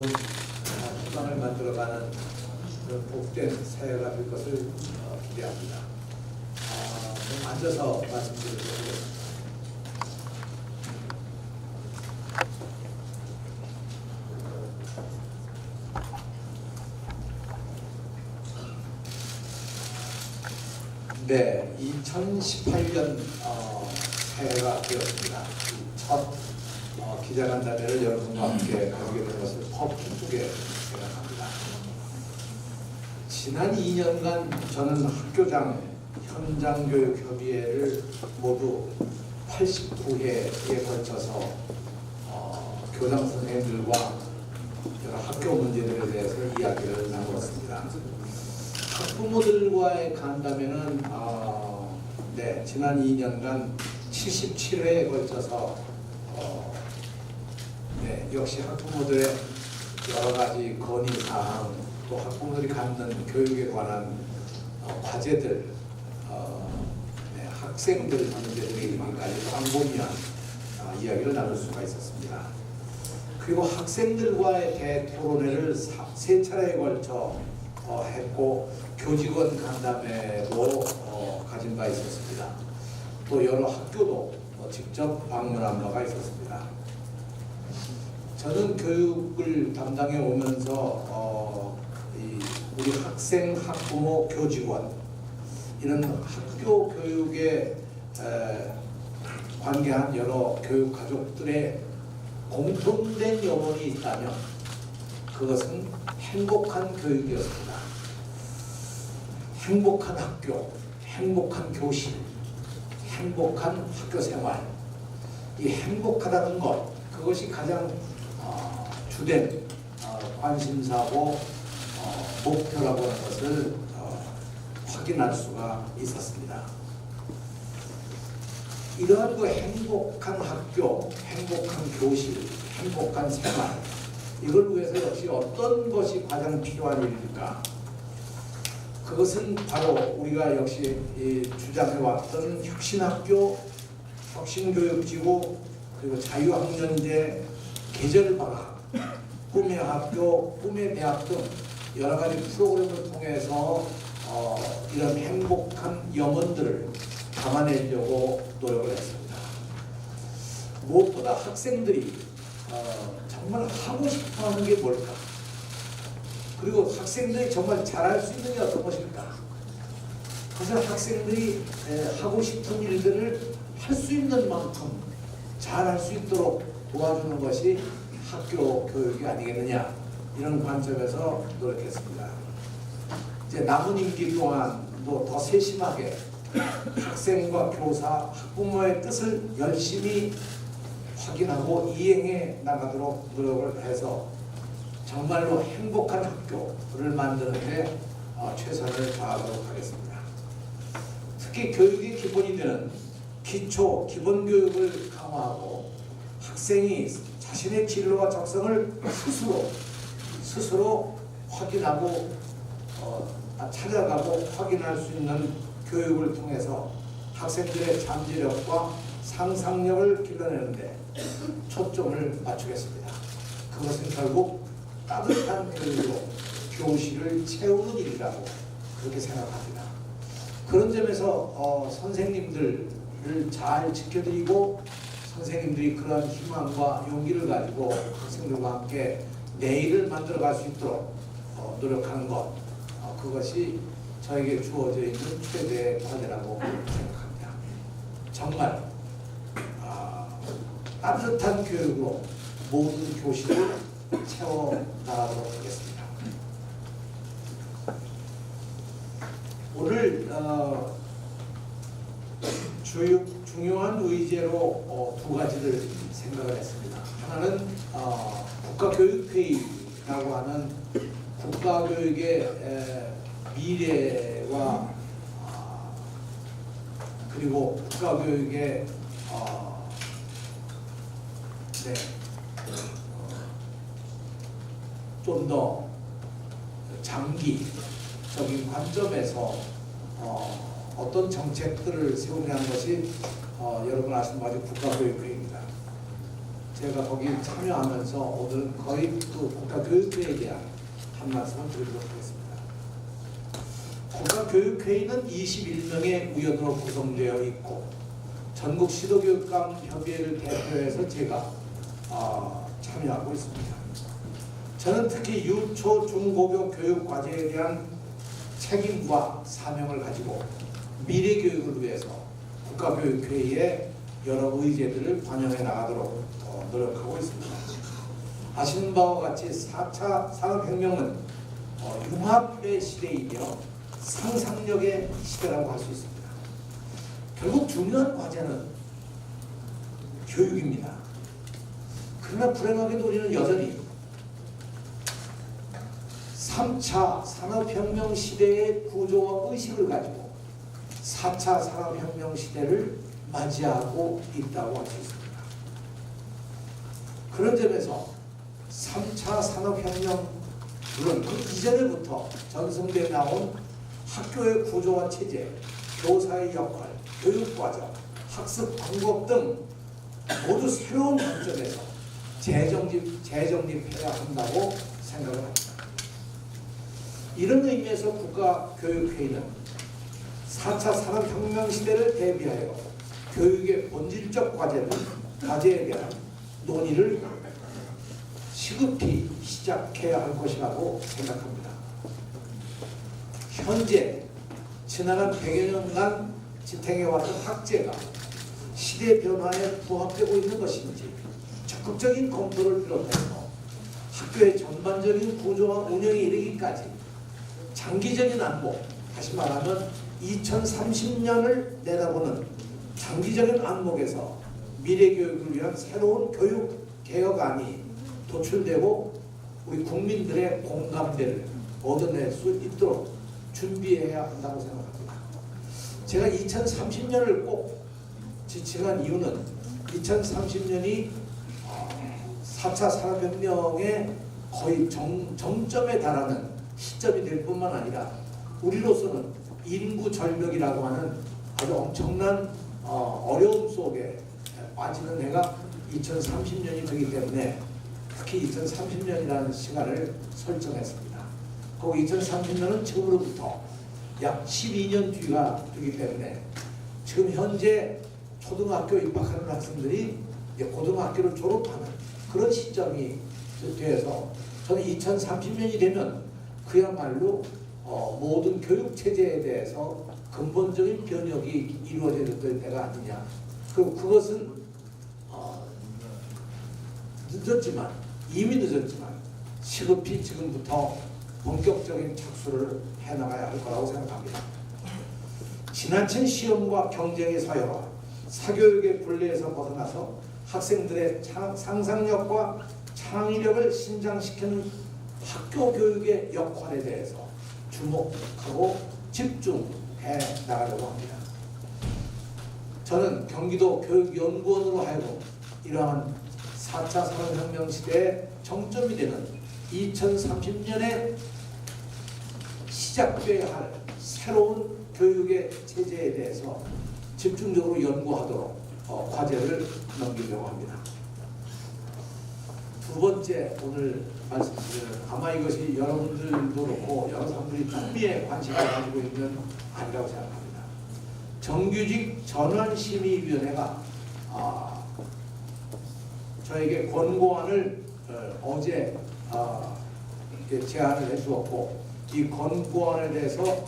희망을 만들어가는 그런 복된 사회가 될 것을 기대합니다. 좀 앉아서 말씀드리도록 하겠습니다. 네, 2018년 새해가 되었습니다. 첫 기자간담회를 여러분과 함께 가지게 된 것을 더 기쁘게 생각합니다. 지난 2년간 저는 학교장 현장교육협의회를 모두 89회에 걸쳐서 교장 선생님들과 여러 학교 문제들에 대해서 이야기를 나누었습니다. 학부모들과의 간담회는 지난 2년간 77회에 걸쳐서 역시 학부모들의 여러 가지 건의사항, 또 학부모들이 갖는 교육에 관한 과제들, 학생들 문제들이 아주 광범위한 이야기를 나눌 수가 있었습니다. 그리고 학생들과의 대토론회를 세 차례에 걸쳐 했고, 교직원 간담회도 가진 바 있었습니다. 또 여러 학교도 직접 방문한 바가 있었습니다. 저는 교육을 담당해 오면서 우리 학생, 학부모, 교직원 이런 학교 교육에 관계한 여러 교육 가족들의 공통된 염원이 있다면 그것은 행복한 교육이었습니다. 행복한 학교, 행복한 교실, 행복한 학교 생활. 이 행복하다는 것, 그것이 가장 주된 관심사고 목표라고 하는 것을 확인할 수가 있었습니다. 이러한 그 행복한 학교, 행복한 교실, 행복한 생활, 이걸 위해서 역시 어떤 것이 가장 필요한 일일까? 그것은 바로 우리가 역시 주장해왔던 혁신학교, 혁신교육지구, 그리고 자유학년제, 계절방학, 꿈의 학교, 꿈의 대학 등 여러 가지 프로그램을 통해서 이런 행복한 염원들을 담아내려고 노력을 했습니다. 무엇보다 학생들이 정말 하고 싶어하는 게 뭘까? 그리고 학생들이 정말 잘할 수 있는 게 어떤 것일까? 그래서 학생들이 하고 싶은 일들을 할 수 있는 만큼 잘할 수 있도록 도와주는 것이 학교 교육이 아니겠느냐, 이런 관점에서 노력했습니다. 이제 남은 임기 동안도 더 세심하게 학생과 교사, 학부모의 뜻을 열심히 확인하고 이행해 나가도록 노력을 해서 정말로 행복한 학교를 만드는 데 최선을 다하도록 하겠습니다. 특히 교육의 기본이 되는 기초, 기본교육을 강화하고 학생이 자신의 진로와 적성을 스스로 확인하고 찾아가고 확인할 수 있는 교육을 통해서 학생들의 잠재력과 상상력을 길러내는데 초점을 맞추겠습니다. 그것은 결국 따뜻한 교육으로 교실을 채우는 일이라고 그렇게 생각합니다. 그런 점에서 선생님들을 잘 지켜드리고 선생님들이 그러한 희망과 용기를 가지고 학생들과 함께 내일을 만들어갈 수 있도록 노력하는 것, 그것이 저에게 주어져 있는 최대의 과제라고 생각합니다. 정말 따뜻한 교육으로 모든 교실을 채워나가도록 하겠습니다. 오늘 중요한 의제로 두 가지를 생각을 했습니다. 하나는 국가교육회의라고 하는 국가교육의 미래와 그리고 국가교육의 좀 더 장기적인 관점에서 어떤 정책들을 세우냐는 것이 여러분 아시는 바로 국가교육회의입니다. 제가 거기 참여하면서 오늘은 거의 그 국가교육회에 대한 한 말씀을 드리도록 하겠습니다. 국가교육회의는 21명의 위원으로 구성되어 있고 전국 시도교육감 협의회를 대표해서 제가 참여하고 있습니다. 저는 특히 유초 중고교 교육 과제에 대한 책임과 사명을 가지고 미래 교육을 위해서 국가교육회의에 여러 의제들을 반영해 나가도록 노력하고 있습니다. 아시는 바와 같이 4차 산업혁명은 융합의 시대이며 상상력의 시대라고 할 수 있습니다. 결국 중요한 과제는 교육입니다. 그러나 불행하게도 우리는 여전히 3차 산업혁명 시대의 구조와 의식을 가지고 4차 산업혁명 시대를 맞이하고 있다고 할 수 있습니다. 그런 점에서 3차 산업혁명, 물론 그 이전에부터 전승되어 나온 학교의 구조와 체제, 교사의 역할, 교육과정, 학습 방법 등 모두 새로운 관점에서 재정립해야 한다고 생각을 합니다. 이런 의미에서 국가교육회의는 4차 산업혁명 시대를 대비하여 교육의 본질적 과제에 대한 논의를 시급히 시작해야 할 것이라고 생각합니다. 현재 지난 100여 년간 지탱해왔던 학제가 시대 변화에 부합되고 있는 것인지 적극적인 검토를 비롯해서 학교의 전반적인 구조와 운영에 이르기까지 장기적인 안목, 다시 말하면 2030년을 내다보는 장기적인 안목에서 미래교육을 위한 새로운 교육 개혁안이 도출되고 우리 국민들의 공감대를 얻어낼 수 있도록 준비해야 한다고 생각합니다. 제가 2030년을 꼭 지칭한 이유는 2030년이 4차 산업혁명의 거의 정점에 달하는 시점이 될 뿐만 아니라 우리로서는 인구 절벽이라고 하는 아주 엄청난 어려움 속에 빠지는 해가 2030년이 되기 때문에 특히 2030년이라는 시간을 설정했습니다. 그 2030년은 지금으로부터 약 12년 뒤가 되기 때문에 지금 현재 초등학교 입학하는 학생들이 고등학교를 졸업하는 그런 시점이 돼서 저는 2030년이 되면 그야말로 모든 교육 체제에 대해서 근본적인 변혁이 이루어져야 될 때가 아니냐. 그리고 그것은 늦었지만 이미 늦었지만 시급히 지금부터 본격적인 착수를 해나가야 할 거라고 생각합니다. 지나친 시험과 경쟁의 사회와 사교육의 굴레에서 벗어나서 학생들의 상상력과 창의력을 신장시키는 학교 교육의 역할에 대해서 주목하고 집중해 나가려고 합니다. 저는 경기도 교육연구원으로 하여금 이러한 4차 산업혁명 시대의 정점이 되는 2030년에 시작돼야 할 새로운 교육의 체제에 대해서 집중적으로 연구하도록 과제를 넘기려고 합니다. 두 번째 오늘 말씀드리는 아마 이것이 여러분들도 그렇고 여러 사람들이 준비에 관심을 가지고 있는 아니라고 생각합니다. 정규직 전환심의위원회가 저에게 권고안을 어제 제안을 해주었고 이 권고안에 대해서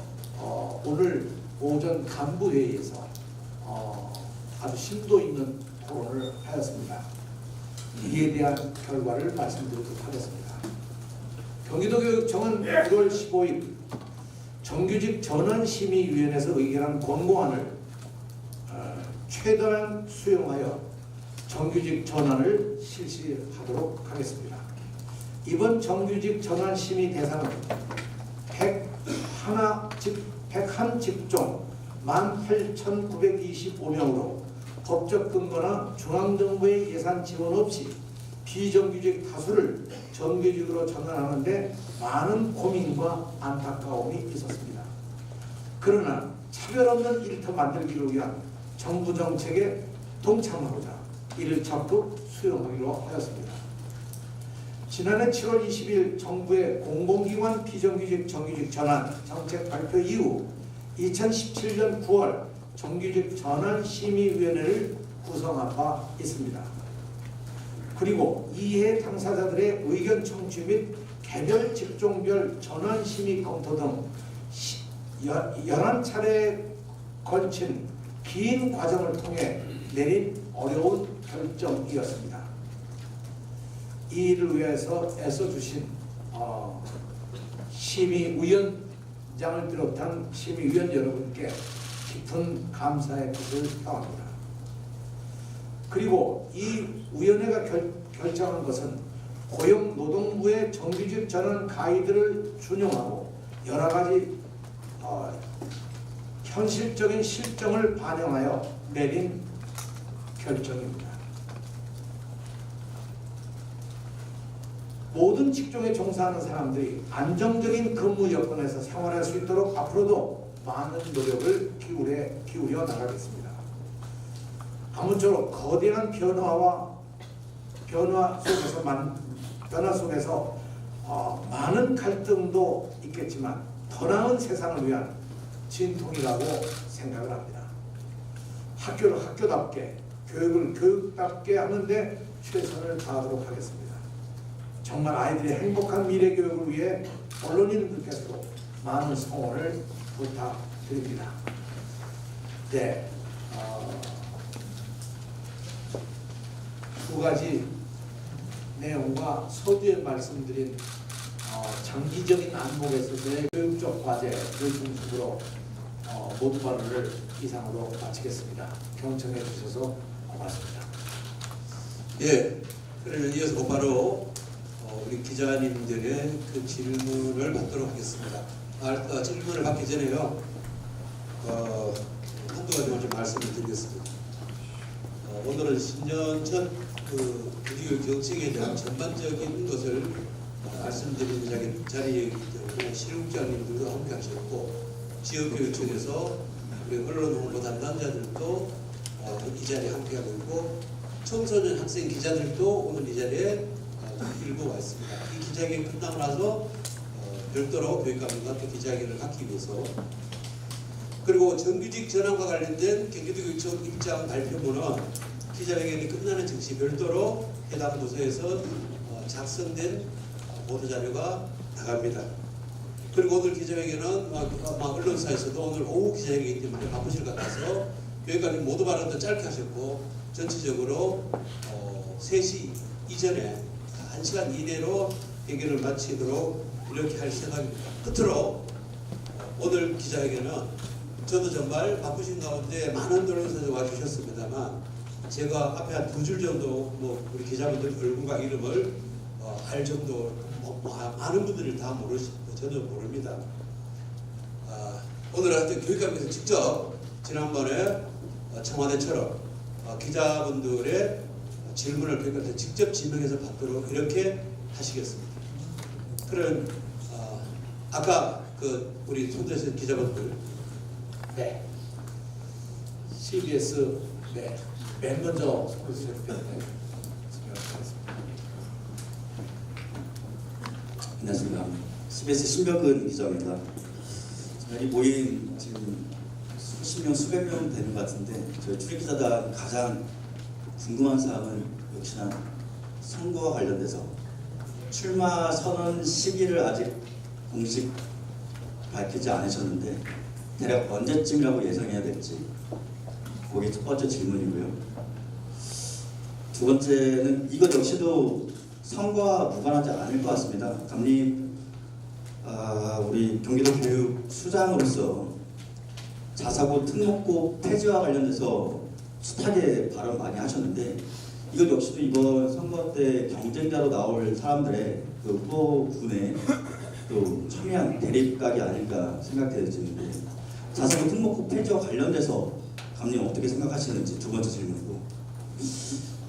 오늘 오전 간부회의에서 아주 심도 있는 토론을 하였습니다. 이에 대한 결과를 말씀드리도록 하겠습니다. 경기도교육청은 1월 15일 정규직 전환심의위원회에서 의결한 권고안을 최대한 수용하여 정규직 전환을 실시하도록 하겠습니다. 이번 정규직 전환심의 대상은 101직종 18,925명으로 법적 근거나 중앙정부의 예산 지원 없이 비정규직 다수를 정규직으로 전환하는데 많은 고민과 안타까움이 있었습니다. 그러나 차별 없는 일터 만들기를 위한 정부 정책에 동참하고자 이를 적극 수용하기로 하였습니다. 지난해 7월 20일 정부의 공공기관 비정규직 정규직 전환 정책 발표 이후 2017년 9월 정규직 전환 심의위원회를 구성한 바 있습니다. 그리고 이해 당사자들의 의견 청취 및 개별 직종별 전환 심의 검토 등 11차례에 걸친 긴 과정을 통해 내린 어려운 결정이었습니다. 이 일을 위해서 애써주신 심의위원장을 비롯한 심의위원 여러분께 깊은 감사의 뜻을 표합니다. 그리고 이 위원회가 결정한 것은 고용노동부의 정규직 전환 가이드를 준용하고 여러 가지 현실적인 실정을 반영하여 내린 결정입니다. 모든 직종에 종사하는 사람들이 안정적인 근무 여건에서 생활할 수 있도록 앞으로도 많은 노력을 기울여 나가겠습니다. 아무쪼록 거대한 변화 속에서 많은 갈등도 있겠지만 더 나은 세상을 위한 진통이라고 생각을 합니다. 학교를 학교답게, 교육을 교육답게 하는데 최선을 다하도록 하겠습니다. 정말 아이들의 행복한 미래 교육을 위해 언론인들께서도 많은 성원을 부탁드립니다. 네, 두 가지 내용과 서두에 말씀드린 장기적인 안목에 있어서의 교육적 과제를 중심으로 모두 발언을 이상으로 마치겠습니다. 경청해 주셔서 고맙습니다. 예, 그러면 이어서 곧바로 우리 기자님들의 그 질문을 받도록 하겠습니다. 질문을 받기 전에요, 한두 가지 좀 말씀을 드리겠습니다. 오늘은 10년 전 비디오 정책에 대한 전반적인 것을 말씀드리는 자리이기 때문에 실무장님들도 함께 하셨고, 지역교육청에서 우리 언론 홍보 담당자들도 이 자리에 함께하고 있고, 청소년 학생 기자들도 오늘 이 자리에 일부 와 있습니다. 이 기자회견이 끝나고 나서 별도로 교육감님과 기자회견을 갖기 위해서, 그리고 정규직 전환과 관련된 경기도교육청 입장 발표문은 기자회견이 끝나는 즉시 별도로 해당 부서에서 작성된 보도자료가 나갑니다. 그리고 오늘 기자회견은 언론사에서도 오늘 오후 기자회견이기 때문에 바쁘실 것 같아서 교육감님 모두 발언도 짧게 하셨고, 전체적으로 3시 이전에 1시간 이내로 회견을 마치도록 이렇게 할 생각입니다. 끝으로 오늘 기자회견은 저도 정말 바쁘신 가운데 많은 언론사들 와주셨습니다만, 제가 앞에 한 2줄 정도 우리 기자분들 얼굴과 이름을 알 정도 많은 분들이 다 모르시고 저도 모릅니다. 오늘 하여튼 교육감께서 직접 지난번에 청와대처럼 기자분들의 질문을 교육감한테 직접 지명해서 받도록 이렇게 하시겠습니다. 그럼 아까 우리 손대신 기자분들, 네, CBS 맨 먼저 손대신 안녕하십니까. CBS 신병근 기자입니다. 이 모임 지금 수십 명, 수백 명 되는 것 같은데, 저희 출입기자단 가장 궁금한 사항은 역시나 선거와 관련돼서 출마 선언 시기를 아직 공식 밝히지 않으셨는데 대략 언제쯤이라고 예상해야 될지, 그게 첫 번째 질문이고요. 두 번째는 이것 역시도 선거와 무관하지 않을 것 같습니다. 감님, 우리 경기도 교육수장으로서 자사고 특목고 폐지와 관련돼서 숱하게 발언 많이 하셨는데, 이것 역시도 이번 선거 때 경쟁자로 나올 사람들의 그 후보군에 또 첨예한 대립각이 아닐까 생각되어지는데, 자사고 특목고 폐지와 관련돼서 감님 어떻게 생각하시는지 두 번째 질문이고,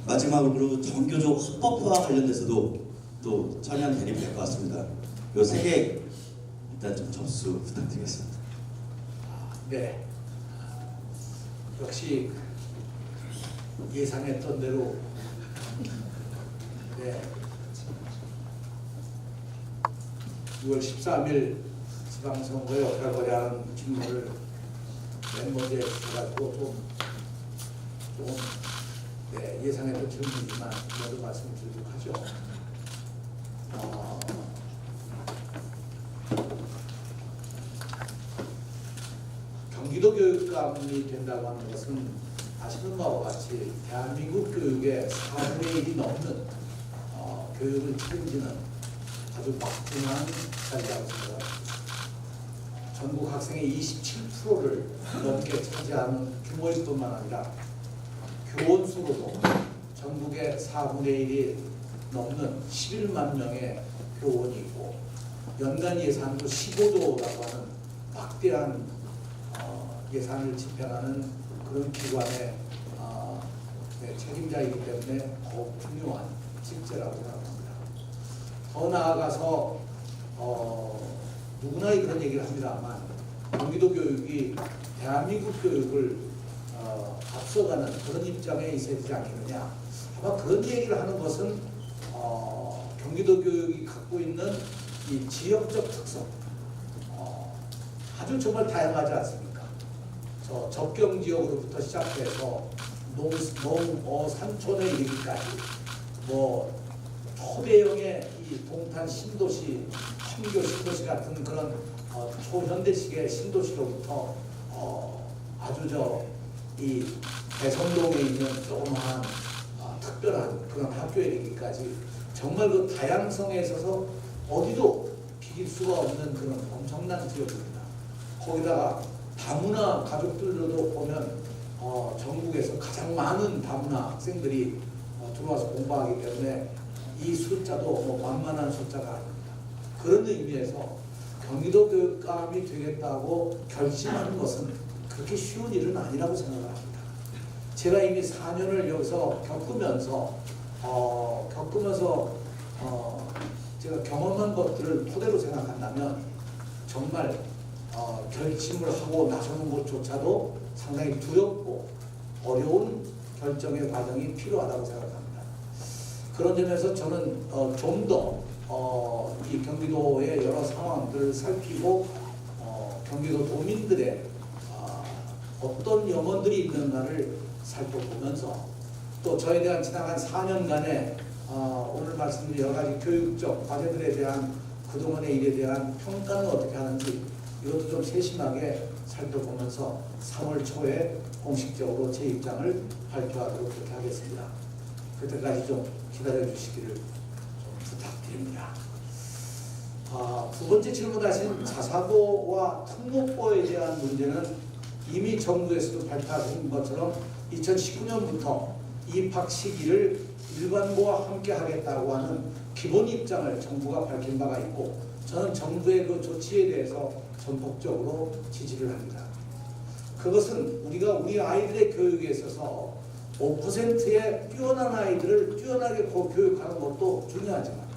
마지막으로 정교조 합법화와 관련돼서도 또 첨예한 대립이 될 것 같습니다. 요 세 개 일단 좀 접수 부탁드리겠습니다. 네, 역시 예상했던 대로 네, 6월 13일 지방선거에 어떻게 거냐는 질문을 맨 먼저 해가지고 좀 네, 예상했던 질문이지만 먼저 말씀드리도록 하죠. 경기도 교육감이 된다고 하는 것은 아시는 바와 같이 대한민국 교육의 4분의 1이 넘는 교육을 책임지는 아주 막중한 자리라고 생각합니다. 전국 학생의 27%를 넘게 차지하는 규모일 뿐만 아니라 교원 수로도 전국의 4분의 1이 넘는 11만 명의 교원이 있고 연간 예산도 15조라고 하는 막대한 예산을 집행하는 그런 기관의 네, 책임자이기 때문에 더욱 중요한 직제라고 생각합니다. 더 나아가서 누구나 그런 얘기를 합니다만 경기도 교육이 대한민국 교육을 앞서가는 그런 입장에 있어야 되지 않겠느냐. 아마 그런 얘기를 하는 것은 경기도 교육이 갖고 있는 이 지역적 특성 아주 정말 다양하지 않습니까? 저 접경 지역으로부터 시작해서 산촌에 이르기까지 뭐 초대형의 이 동탄 신도시, 청교 신도시 같은 그런 초현대식의 신도시로부터 아주 이 대성동에 있는 조그마한 특별한 그런 학교에 이르기까지 정말 그 다양성에 있어서 어디도 비길 수가 없는 그런 엄청난 지역입니다. 거기다가 다문화 가족들도 보면 전국에서 가장 많은 다문화 학생들이 들어와서 공부하기 때문에 이 숫자도 뭐 만만한 숫자가 아닙니다. 그런 의미에서 경기도 교육감이 되겠다고 결심하는 것은 그렇게 쉬운 일은 아니라고 생각합니다. 제가 이미 4년을 여기서 겪으면서 제가 경험한 것들을 토대로 생각한다면 정말 결심을 하고 나서는 것조차도 상당히 두렵고 어려운 결정의 과정이 필요하다고 생각합니다. 그런 점에서 저는 좀 더 이 경기도의 여러 상황들을 살피고 경기도 도민들의 어떤 염원들이 있는가를 살펴보면서 또 저에 대한 지나간 4년간의 오늘 말씀드린 여러 가지 교육적 과제들에 대한 그동안의 일에 대한 평가는 어떻게 하는지 이것도 좀 세심하게 살펴보면서 3월 초에 공식적으로 제 입장을 발표하도록 그렇게 하겠습니다. 그때까지 좀 기다려 주시기를 좀 부탁드립니다. 두 번째 질문하신 자사고와 특목고에 대한 문제는 이미 정부에서도 발표하신 것처럼 2019년부터 입학 시기를 일반고와 함께 하겠다고 하는 기본 입장을 정부가 밝힌 바가 있고 저는 정부의 그 조치에 대해서 전폭적으로 지지를 합니다. 그것은 우리가 우리 아이들의 교육에 있어서 5%의 뛰어난 아이들을 뛰어나게 교육하는 것도 중요하지만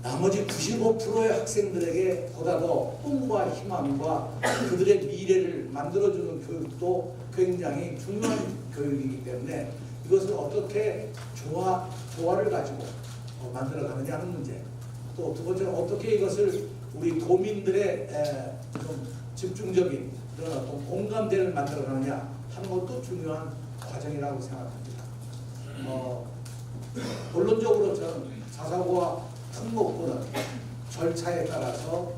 나머지 95%의 학생들에게 보다 더 꿈과 희망과 그들의 미래를 만들어주는 교육도 굉장히 중요한 교육이기 때문에 이것을 어떻게 조화를 가지고 만들어가느냐 하는 문제, 또 두 번째는 어떻게 이것을 우리 도민들의 좀 집중적인 그런 어떤 공감대를 만들어가느냐 하는 것도 중요한 과정이라고 생각합니다. 본론적으로 저는 자사고와 특목고는 절차에 따라서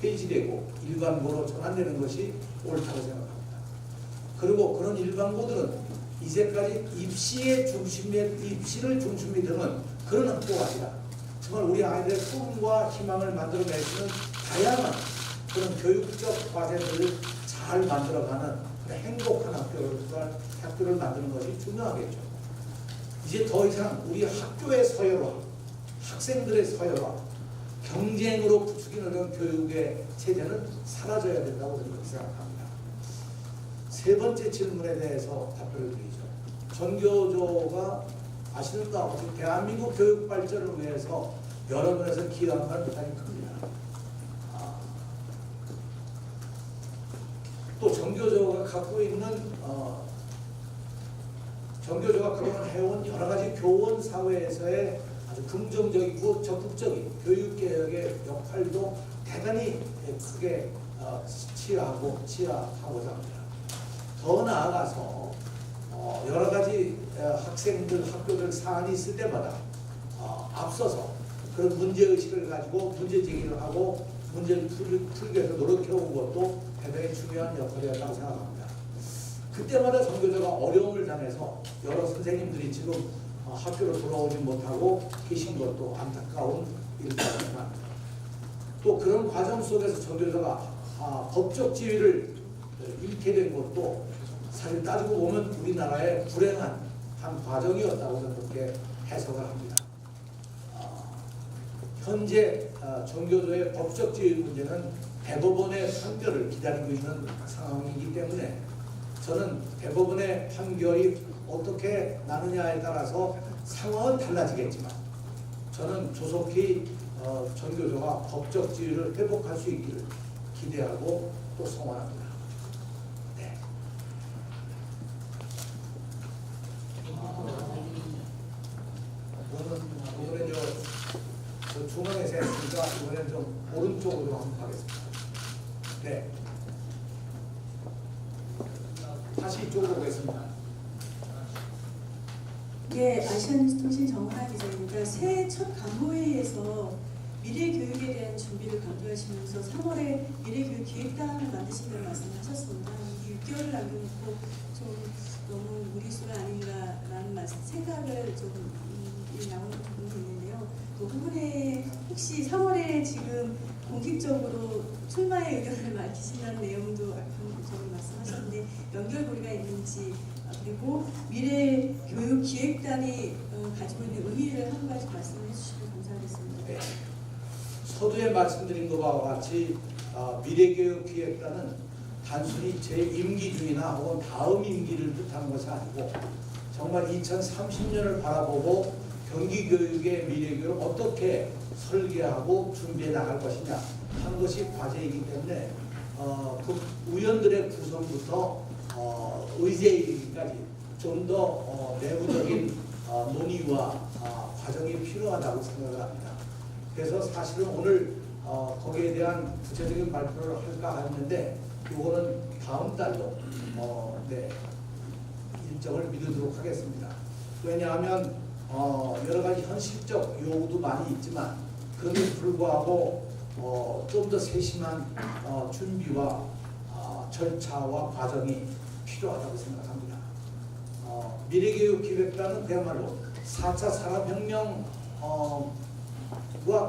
폐지되고 일반고로 전환되는 것이 옳다고 생각합니다. 그리고 그런 일반고들은 이제까지 입시를 중심이 두는 그런 학교가 아니라 정말 우리 아이들의 꿈과 희망을 만들어낼 수 있는 다양한 그런 교육적 과제들을 잘 만들어가는 행복한 학교를 만드는 것이 중요하겠죠. 이제 더 이상 우리 학교의 서열화, 학생들의 서열화, 경쟁으로 부추기는 교육의 체제는 사라져야 된다고 저는 생각합니다. 세 번째 질문에 대해서 답변을 드리죠. 전교조가 아시는 바와 같이 대한민국 교육 발전을 위해서 여러 면에서 기여한 바는 대단히 큽니다. 또 전교조가 갖고 있는 정교조가 그동안 해온 여러 가지 교원 사회에서의 아주 긍정적이고 적극적인 교육개혁의 역할도 대단히 크게 취하고자 합니다. 더 나아가서 여러 가지 학생들, 학교들 사안이 있을 때마다 앞서서 그런 문제의식을 가지고 문제 제기를 하고 문제를 풀기 위해서 노력해온 것도 대단히 중요한 역할이었다고 생각합니다. 그때마다 정교조가 어려움을 당해서 여러 선생님들이 지금 학교로 돌아오지 못하고 계신 것도 안타까운 일이라고 생각합니다. 또 그런 과정 속에서 정교조가 법적 지위를 잃게 된 것도 사실 따지고 보면 우리나라의 불행한 한 과정이었다고 저는 그렇게 해석을 합니다. 현재 정교조의 법적 지위 문제는 대법원의 판결을 기다리고 있는 상황이기 때문에 저는 대법원의 판결이 어떻게 나느냐에 따라서 상황은 달라지겠지만 저는 조속히 정교조가 법적 지위를 회복할 수 있기를 기대하고 또 소원합니다. 네. 이번에 저 중앙에서 했으니까 이번엔 좀 오른쪽으로 한번 가겠습니다. 네. 다시 이쪽으로 오겠습니다. 네, 아시안통신 정은하 기자입니다. 새해 첫 간부회의에서 미래교육에 대한 준비를 강조하시면서 3월에 미래교육 기획단을 만드신다는 말씀하셨습니다. 이게 6개월을 남겨놓고 좀 너무 무리수가 아닌가라는 생각을 좀 나오는 부분이 있는데요. 그 부분에 혹시 3월에 지금 공식적으로 출마의 의견을 밝히신다는 내용도 저기 말씀하셨는데 연결고리가 있는지, 그리고 미래 교육 기획단이 가지고 있는 의의를 한 가지 말씀해 주시면 감사하겠습니다. 네. 서두에 말씀드린 것과 같이 미래교육 기획단은 단순히 제 임기 중이나 혹은 다음 임기를 뜻하는 것이 아니고 정말 2030년을 바라보고 경기교육의 미래교육을 어떻게 설계하고 준비해 나갈 것이냐 하는 것이 과제이기 때문에 그 위원들의 구성부터 의제이기까지 좀 더 내부적인 논의와 과정이 필요하다고 생각을 합니다. 그래서 사실은 오늘 거기에 대한 구체적인 발표를 할까 했는데 이거는 다음 달로 네, 일정을 미루도록 하겠습니다. 왜냐하면 여러 가지 현실적 요구도 많이 있지만 그럼에도 불구하고 좀 더 세심한 준비와 절차와 과정이 필요하다고 생각합니다. 미래교육기획단은 그야말로 4차 산업혁명과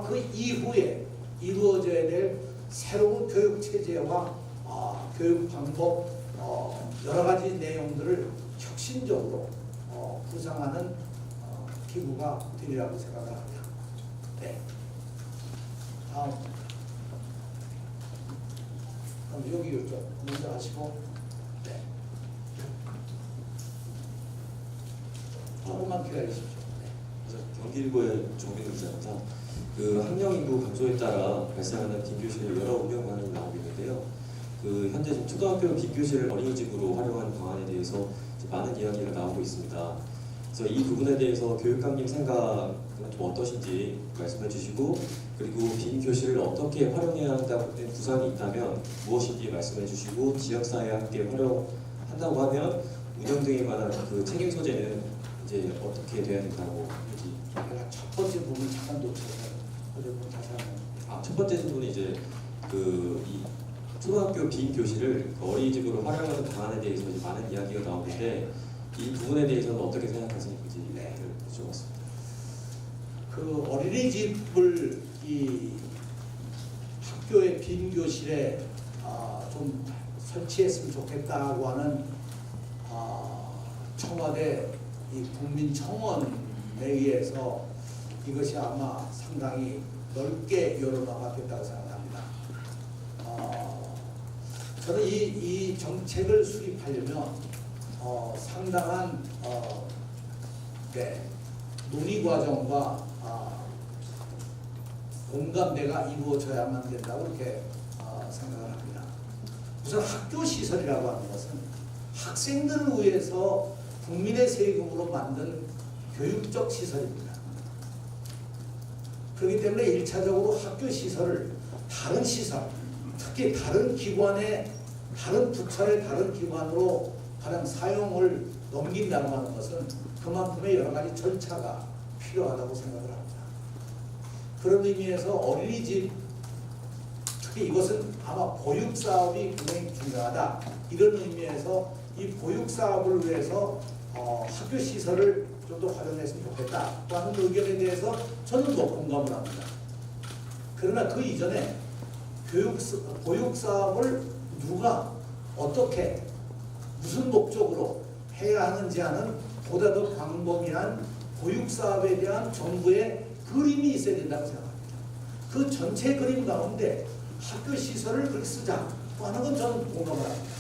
그 이후에 이루어져야 될 새로운 교육체제와 교육 방법 여러 가지 내용들을 혁신적으로 구상하는 기구가 되리라고 생각을 합니다. 네. 다음. 그럼 여기 이쪽 먼저 하시고, 네. 조금만 기다리십시오. 네. 경기일보의 조민우 기자입니다. 그 학령 인구 감소에 따라 발생하는 빈교실 여러 운영 방안이 나오고 있는데요. 그 현재 지금 초등학교 빈교실을 어린이집으로 활용하는 방안에 대해서 많은 이야기가 나오고 있습니다. 그래서 이 부분에 대해서 교육감님 생각은 좀 어떠신지 말씀해 주시고, 그리고 빈 교실을 어떻게 활용해야 한다는 구상이 있다면 무엇인지 말씀해 주시고, 지역사회와 함께 활용한다고 하면 운영 등에 관한 그 책임 소재는 이제 어떻게 돼야 된다고 하는지. 제가 첫 번째 부분 잠깐 놓쳤어요. 그 부분 다시 한번. 첫 번째 질문이 이제 이 초등학교 빈 교실을 어린이집으로 활용하는 방안에 대해서 이제 많은 이야기가 나오는데 이 부분에 대해서는 어떻게 생각하시는지 여쭤봤습니다. 그 어린이집을 이 학교의 빈 교실에 좀 설치했으면 좋겠다고 하는 청와대 이 국민청원에 의해서 이것이 아마 상당히 넓게 여론화가 됐다고 생각합니다. 저는 이 정책을 수립하려면 상당한 네, 논의 과정과 공감대가 이루어져야만 된다고 이렇게 생각을 합니다. 우선 학교 시설이라고 하는 것은 학생들을 위해서 국민의 세금으로 만든 교육적 시설입니다. 그렇기 때문에 1차적으로 학교 시설을 다른 시설, 특히 다른 기관의, 다른 부처의 다른 기관으로 가장 사용을 넘긴다고 하는 것은 그만큼의 여러 가지 절차가 필요하다고 생각을 합니다. 그런 의미에서 어린이집, 특히 이것은 아마 보육사업이 굉장히 중요하다. 이런 의미에서 이 보육사업을 위해서 학교 시설을 좀 더 활용했으면 좋겠다고 하는 의견에 대해서 저는 뭐 공감을 합니다. 그러나 그 이전에 보육사업을 누가 어떻게 무슨 목적으로 해야 하는지 하는 보다 더 광범위한 보육사업에 대한 정부의 그림이 있어야 된다고 생각합니다. 그 전체 그림 가운데 학교 시설을 그렇게 쓰자고 하는 건 저는 공감을 합니다.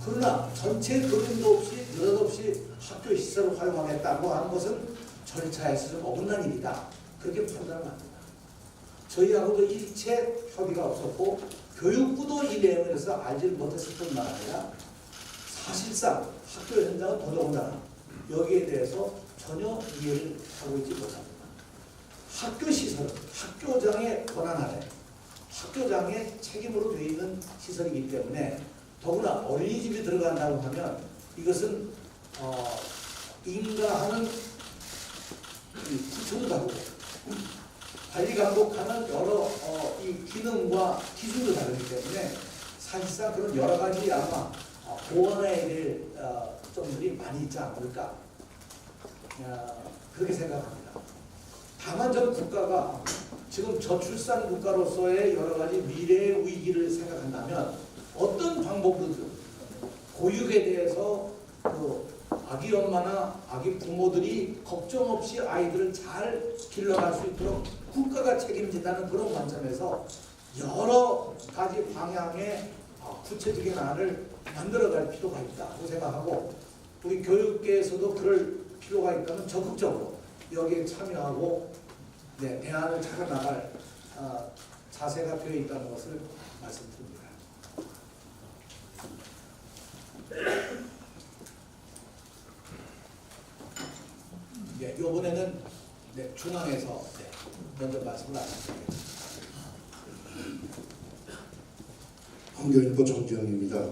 그러나 전체 그림도 없이 느닷없이 학교 시설을 활용하겠다고 하는 것은 절차에서 좀 어긋난 일이다. 그렇게 판단을 합니다. 저희하고도 일체 협의가 없었고 교육부도 이 내용에 대해서 알지 못했을 뿐만 아니라 사실상 학교 현장은 더더군다나 여기에 대해서 전혀 이해를 하고 있지 못합니다. 학교 시설은 학교장의 권한 아래 학교장의 책임으로 되어 있는 시설이기 때문에 더구나 어린이집이 들어간다고 하면 이것은 인가하는 부처도 다르고 관리 감독하는 여러 이 기능과 기준도 다르기 때문에 사실상 그런 여러 가지 아마 보완해야 될 점들이 많이 있지 않을까 그렇게 생각합니다. 다만 전 국가가 지금 저출산 국가로서의 여러 가지 미래의 위기를 생각한다면 어떤 방법으로든 보육에 대해서 아기 엄마나 아기 부모들이 걱정 없이 아이들을 잘 길러갈 수 있도록 국가가 책임진다는 그런 관점에서 여러 가지 방향의 구체적인 안을 만들어갈 필요가 있다고 생각하고 우리 교육계에서도 그럴 필요가 있다면 적극적으로 여기에 참여하고 대안을 찾아 나갈 자세가 되어 있다는 것을 말씀드립니다. 이번에는 중앙에서 먼저 말씀을 하시겠습니다. 환경인포 정지영입니다.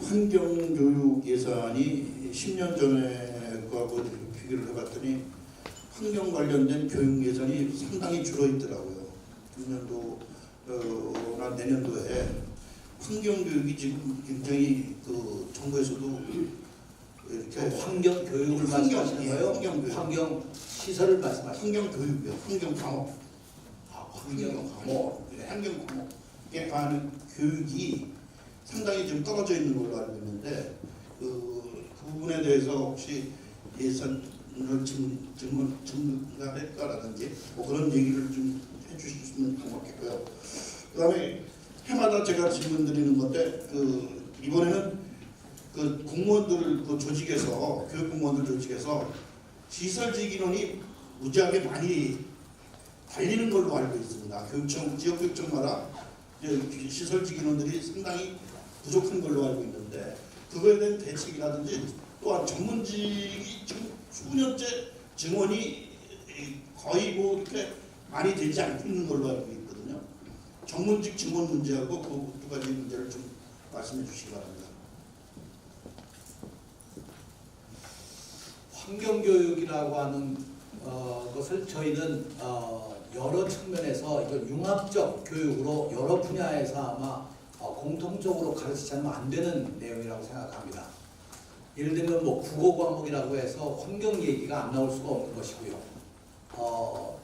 환경교육 예산이 10년 전에하고 비교를 해봤더니 환경 관련된 교육 예산이 상당히 줄어있더라고요. 6년도나 내년도에 환경교육이 지금 굉장히 정부에서도 이렇게 환경 교육을 말씀하시는 거예요? 환경교육. 환경 시설을 말씀하시는 거예요? 환경교육이요. 환경 과목. 환경 과목. 환경 과목에 관한 교육이 상당히 좀 떨어져 있는 걸로 알고 있는데 그 부분에 대해서 혹시 예산을 증가할까라든지 그런 얘기를 좀 해주시면 고맙겠고요. 그다음에 해마다 제가 질문드리는 건데 이번에는 공무원들 조직에서 교육 공무원들 조직에서 시설직 인원이 무지하게 많이 달리는 걸로 알고 있습니다. 교육청 지역교육청마다 시설직 인원들이 상당히 부족한 걸로 알고 있는데 그거에 대한 대책이라든지 또한 전문직이 지금 수년째 증원이 거의 이렇게 많이 되지 않고 있는 걸로 알고 있거든요. 전문직 증원 문제하고 그 두 가지 문제를 좀 말씀해 주시기 바랍니다. 환경교육이라고 하는 것을 저희는 여러 측면에서 이걸 융합적 교육으로 여러 분야에서 아마 공통적으로 가르치지 않으면 안 되는 내용이라고 생각합니다. 예를 들면 국어 과목이라고 해서 환경 얘기가 안 나올 수가 없는 것이고요.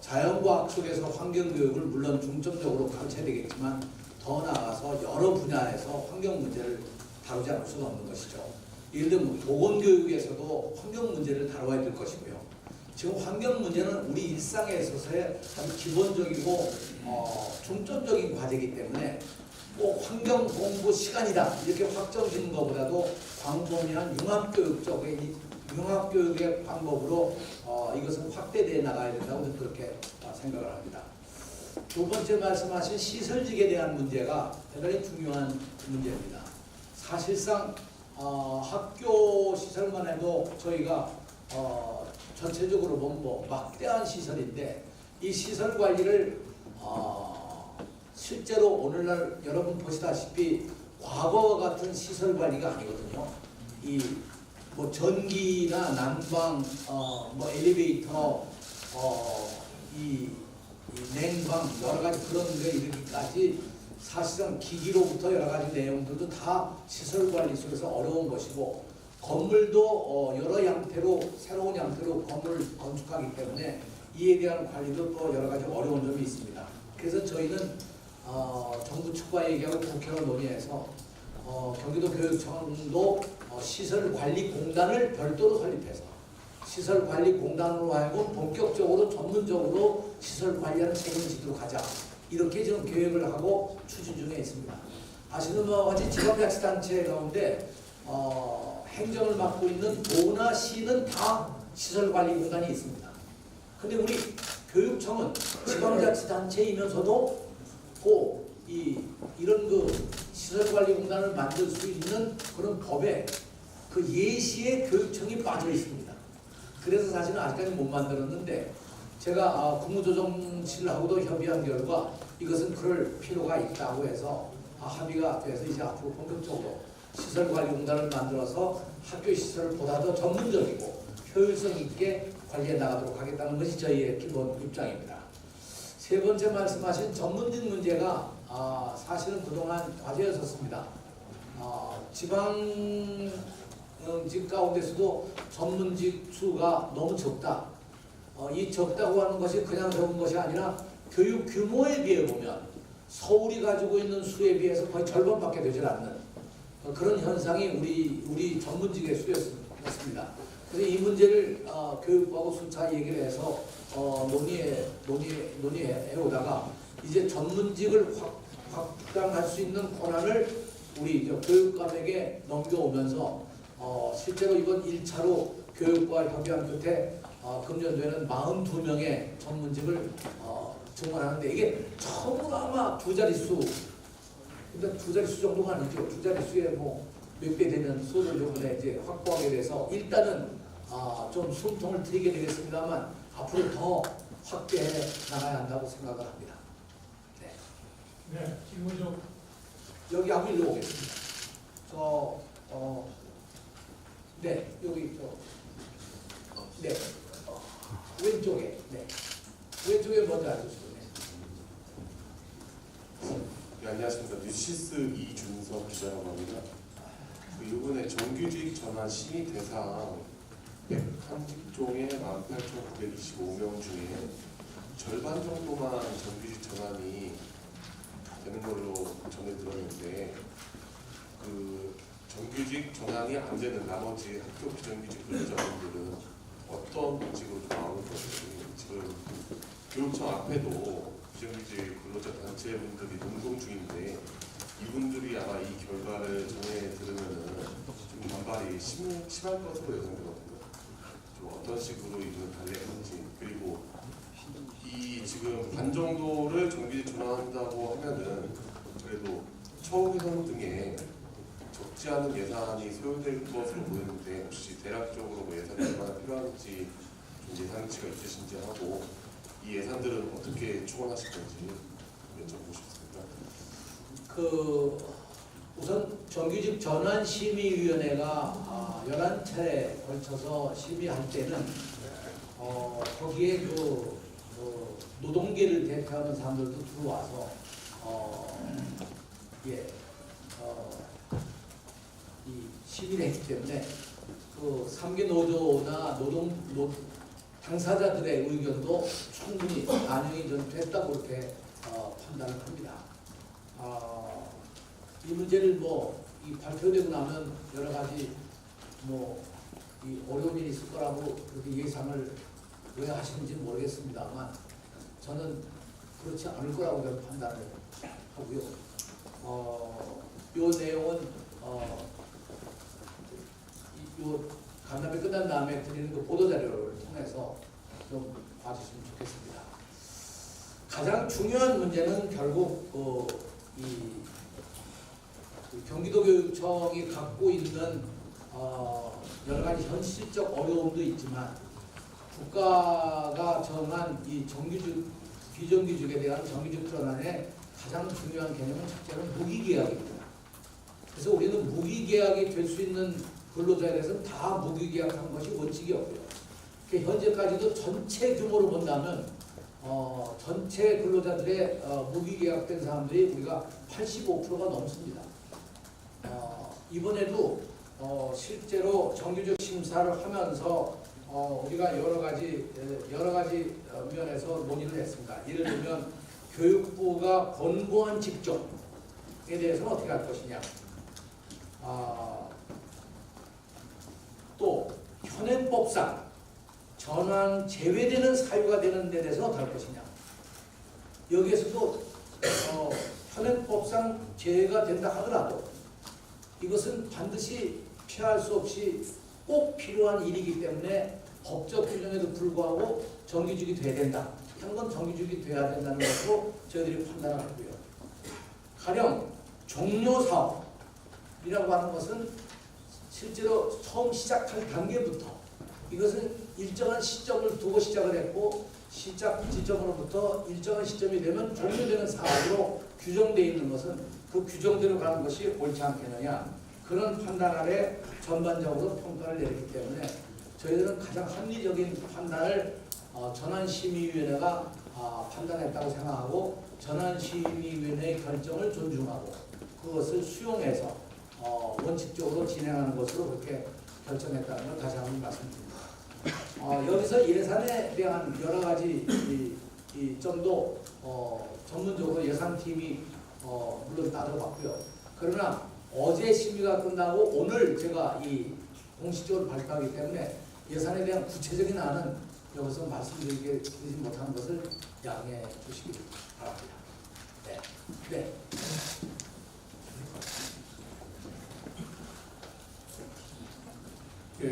자연과학 속에서 환경교육을 물론 중점적으로 가르쳐야 되겠지만 더 나아가서 여러 분야에서 환경 문제를 다루지 않을 수가 없는 것이죠. 예를 들면 보건교육에서도 환경 문제를 다뤄야 될 것이고요. 지금 환경 문제는 우리 일상에 있어서의 아주 기본적이고 중점적인 과제이기 때문에 꼭 환경 공부 시간이다 이렇게 확정 짓는 것보다도 광범위한 융합교육의 방법으로 이것은 확대되어 나가야 된다고 저는 그렇게 생각을 합니다. 두 번째 말씀하신 시설직에 대한 문제가 대단히 중요한 문제입니다. 사실상 학교 시설만 해도 저희가 전체적으로 보면 뭐 막대한 시설인데 이 시설 관리를 실제로 오늘날 여러분 보시다시피 과거와 같은 시설 관리가 아니거든요. 이 뭐 전기나 난방, 뭐 엘리베이터, 이 냉방 여러 가지 그런 데 이르기까지 사실은 기기로부터 여러 가지 내용들도 다 시설 관리 속에서 어려운 것이고 건물도 여러 양태로 새로운 양태로 건물을 건축하기 때문에 이에 대한 관리도 또 여러 가지 어려운 점이 있습니다. 그래서 저희는 정부 측과 얘기하고 국회로 논의해서 경기도 교육청도 시설관리공단을 별도로 설립해서 시설관리공단으로 하여금 본격적으로 전문적으로 시설관리하는 책임을 지도록 하자 이렇게 지금 계획을 하고 추진 중에 있습니다. 아시는 바와 같이 지방자치단체 가운데 행정을 맡고 있는 도나 시는 다 시설관리공단이 있습니다. 근데 우리 교육청은 지방자치단체이면서도 이런 그 시설관리공단을 만들 수 있는 그런 법에 그 예시에 교육청이 빠져 있습니다. 그래서 사실은 아직까지 못 만들었는데 제가 국무조정실하고도 협의한 결과 이것은 그럴 필요가 있다고 해서 합의가 돼서 이제 앞으로 본격적으로 시설관리공단을 만들어서 학교 시설을 보다 더 전문적이고 효율성 있게 관리해 나가도록 하겠다는 것이 저희의 기본 입장입니다. 세 번째 말씀하신 전문직 문제가 사실은 그동안 과제였었습니다. 지방직 가운데서도 전문직 수가 너무 적다. 이 적다고 하는 것이 그냥 적은 것이 아니라 교육 규모에 비해 보면 서울이 가지고 있는 수에 비해서 거의 절반밖에 되질 않는 그런 현상이 우리 전문직의 수였습니다. 그래서 이 문제를 교육부하고 수차 얘기를 해서 논의해 오다가 이제 전문직을 확장할 수 있는 권한을 우리 교육감에게 넘겨오면서 실제로 이번 1차로 교육부와 협의한 끝에 금년도에는 42명의 전문직을 증원하는데 이게 처음으로 아마 두 자릿수, 근데 두 자릿수 정도가 아니죠. 두 자릿수에 뭐 몇 배 되는 수를 요번에 이제 확보하게 돼서 일단은 좀 숨통을 트이게 되겠습니다만 앞으로 더 확대해 나가야 한다고 생각을 합니다. 네. 네, 질문 좀. 여기 한번 일로 오겠습니다. 네, 여기 네, 왼쪽에, 네, 왼쪽에 먼저 앉으시고. 네, 안녕하십니까. 뉴시스 이준석 기자라고 합니다. 이번에 정규직 전환 심의 대상 130종의 18,925명 중에 절반 정도만 정규직 전환이 되는 걸로 전해 들었는데 그 정규직 전환이 안 되는 나머지 학교 비정규직 근로자분들은 어떤 방식으로 좀 나오는 것인지 지금 교육청 앞에도 비정규직 근로자 단체분들이 농동 중인데 이분들이 아마 이 결과를 전해 들으면은 좀 반발이 심할 것으로 예상되거든요. 좀 어떤 식으로 이분을 달래는지 그리고 이 지금 반 정도를 정규직 전환한다고 하면은 그래도 처우개선 등에 적지 않은 예산이 소요될 것으로 보이는데 혹시 대략적으로 뭐 예산이 얼마나 필요한지 좀 예상치가 있으신지 하고 이 예산들은 어떻게 추원하실 건지 여쭤보고 싶습니다. 우선 정규직 전환 심의위원회가 11차례 걸쳐서 심의할 때는 거기에 노동계를 대표하는 사람들도 들어와서 이 심의를 했기 때문에 그 3개 노조나 당사자들의 의견도 충분히 반영이 좀 됐다고 그렇게 판단을 합니다. 이 문제를 이 발표되고 나면 여러 가지 이 어려움이 있을 거라고 그렇게 예상을 왜 하시는지 모르겠습니다만 저는 그렇지 않을 거라고 저는 판단을 하고요. 이 내용은 이 간담회 끝난 다음에 드리는 그 보도자료를 통해서 좀 봐주시면 좋겠습니다. 가장 중요한 문제는 결국 이 경기도교육청이 갖고 있는 여러 가지 현실적 어려움도 있지만 국가가 정한 이 정규직, 비정규직에 대한 정규직 전환의 가장 중요한 개념은 첫째는 무기계약입니다. 그래서 우리는 무기계약이 될 수 있는 근로자에 대해서는 다 무기계약한 것이 원칙이었고요. 현재까지도 전체 규모로 본다면 전체 근로자들의 무기계약된 사람들이 우리가 85%가 넘습니다. 이번에도 실제로 정규직 심사를 하면서 우리가 여러 가지 면에서 논의를 했습니다. 예를 들면 교육부가 권고한 직종에 대해서는 어떻게 할 것이냐, 또 현행법상 전환 제외되는 사유가 되는 데 대해서는 어떻게 할 것이냐. 여기에서도 현행법상 제외가 된다 하더라도 이것은 반드시 피할 수 없이 꼭 필요한 일이기 때문에 법적 규정에도 불구하고 정규직이 돼야 된다. 한건 정규직이 돼야 된다는 것으로 저희들이 판단을 했고요. 가령 종료사업이라고 하는 것은 실제로 처음 시작할 단계부터 이것은 일정한 시점을 두고 시작을 했고 시작 지점으로부터 일정한 시점이 되면 종료되는 사업으로 규정되어 있는 것은 그 규정대로 가는 것이 옳지 않겠느냐, 그런 판단 아래 전반적으로 평가를 내리기 때문에 저희들은 가장 합리적인 판단을 전환심의위원회가 판단했다고 생각하고 전환심의위원회의 결정을 존중하고 그것을 수용해서 원칙적으로 진행하는 것으로 그렇게 결정했다는 걸 다시 한번 말씀드립니다. 여기서 예산에 대한 여러 가지 이 점도 전문적으로 예산팀이 물론 따져봤고요. 그러나 어제 심의가 끝나고 오늘 제가 이 공식적으로 발표하기 때문에 예산에 대한 구체적인 안은 여기서 말씀드리지 못하는 것을 양해해 주시기 바랍니다. 네.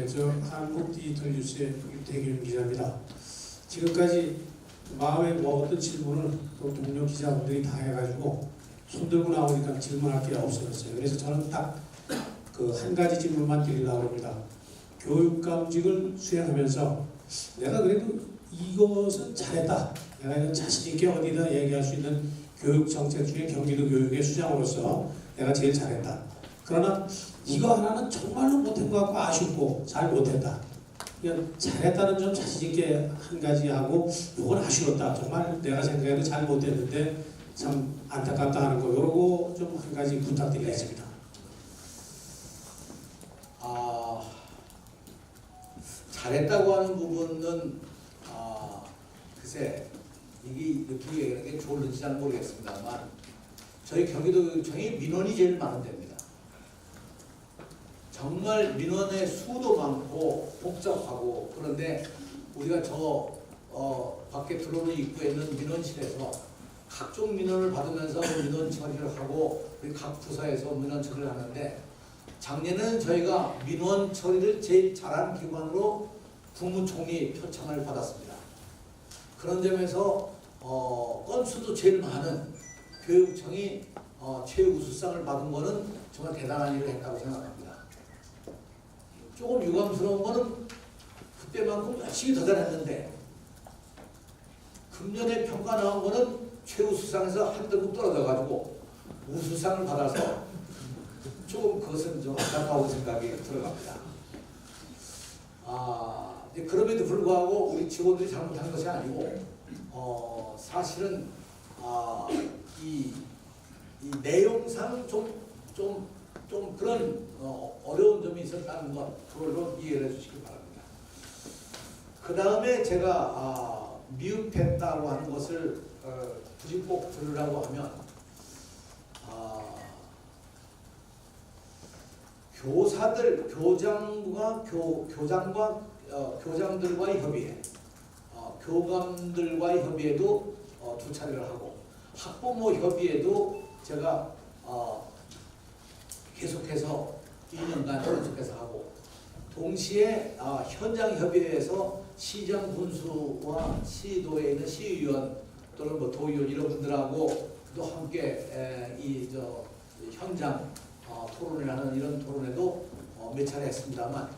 저 한국 디지털 뉴스의 유태균 기자입니다. 지금까지 마음에 먹었던 질문을 또 동료 기자분들이 다 해가지고 손들고 나오니까 질문할 게 없어졌어요. 그래서 저는 딱 그 한 가지 질문만 드리려고 합니다. 교육감직을 수행하면서 내가 그래도 이것은 잘했다, 내가 이건 자신 있게 어디다 얘기할 수 있는 교육 정책 중에 경기도 교육의 수장으로서 내가 제일 잘했다. 그러나 이거 하나는 정말로 못한 것 같고 아쉽고 잘 못했다. 그냥 잘했다는 점 자신 있게 한 가지 하고 이건 아쉬웠다. 정말 내가 생각해도 잘 못했는데 참 안타깝다 하는 거, 요러고 좀 한 가지 부탁드리겠습니다. 잘했다고 하는 부분은 글쎄 이게 이렇게 얘기하는 게 좋을지 잘 모르겠습니다만 저희 경기도교육청이 민원이 제일 많은 데입니다. 정말 민원의 수도 많고 복잡하고, 그런데 우리가 밖에 들어오는 입구에 있는 민원실에서 각종 민원을 받으면서 민원 처리를 하고 우리 각 부서에서 민원 처리를 하는데, 작년에는 저희가 민원 처리를 제일 잘한 기관으로 국무총리 표창을 받았습니다. 그런 점에서 건수도 제일 많은 교육청이 최우수상을 받은 것은 정말 대단한 일을 했다고 생각합니다. 조금 유감스러운 것은 그때만큼 열심히 더 잘했는데 금년에 평가 나온 거는 최우수상에서 한 등급 떨어져가지고 우수상을 받아서 조금 그것은 좀 안타까운 생각이 들어갑니다. 그럼에도 불구하고 우리 직원들이 잘못한 것이 아니고 사실은 이 내용상 좀 그런 어려운 점이 있었다는 것, 그걸로 이해를 해주시기 바랍니다. 그 다음에 제가 미흡했다고 하는 것을 굳이 꼭 들으라고 하면 교사들, 교장들과의 협의회, 교감들과의 협의회도 2차례를 하고, 학부모 협의회도 제가 계속해서 2년간 계속해서 하고, 동시에 현장 협의회에서 시장 군수와 시도에 있는 시의원 또는 도의원 이런 분들하고 또 함께 현장 토론이라는 이런 토론에도 몇 차례 했습니다만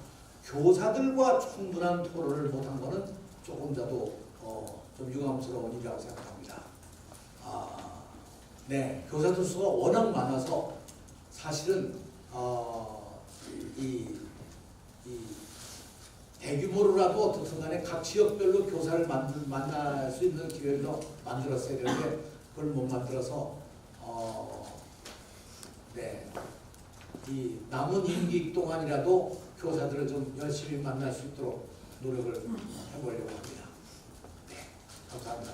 교사들과 충분한 토론을 못한 것은 조금이라도 좀 유감스러운 일이라고 생각합니다. 네, 교사들 수가 워낙 많아서 사실은 이 대규모로라도 어떻든 간에 각 지역별로 교사를 만날 수 있는 기회를 더 만들었어야 되는데 그걸 못 만들어서 네, 이 남은 임기 동안이라도 교사들을 좀 열심히 만날 수 있도록 노력을 해보려고 합니다. 네, 감사합니다.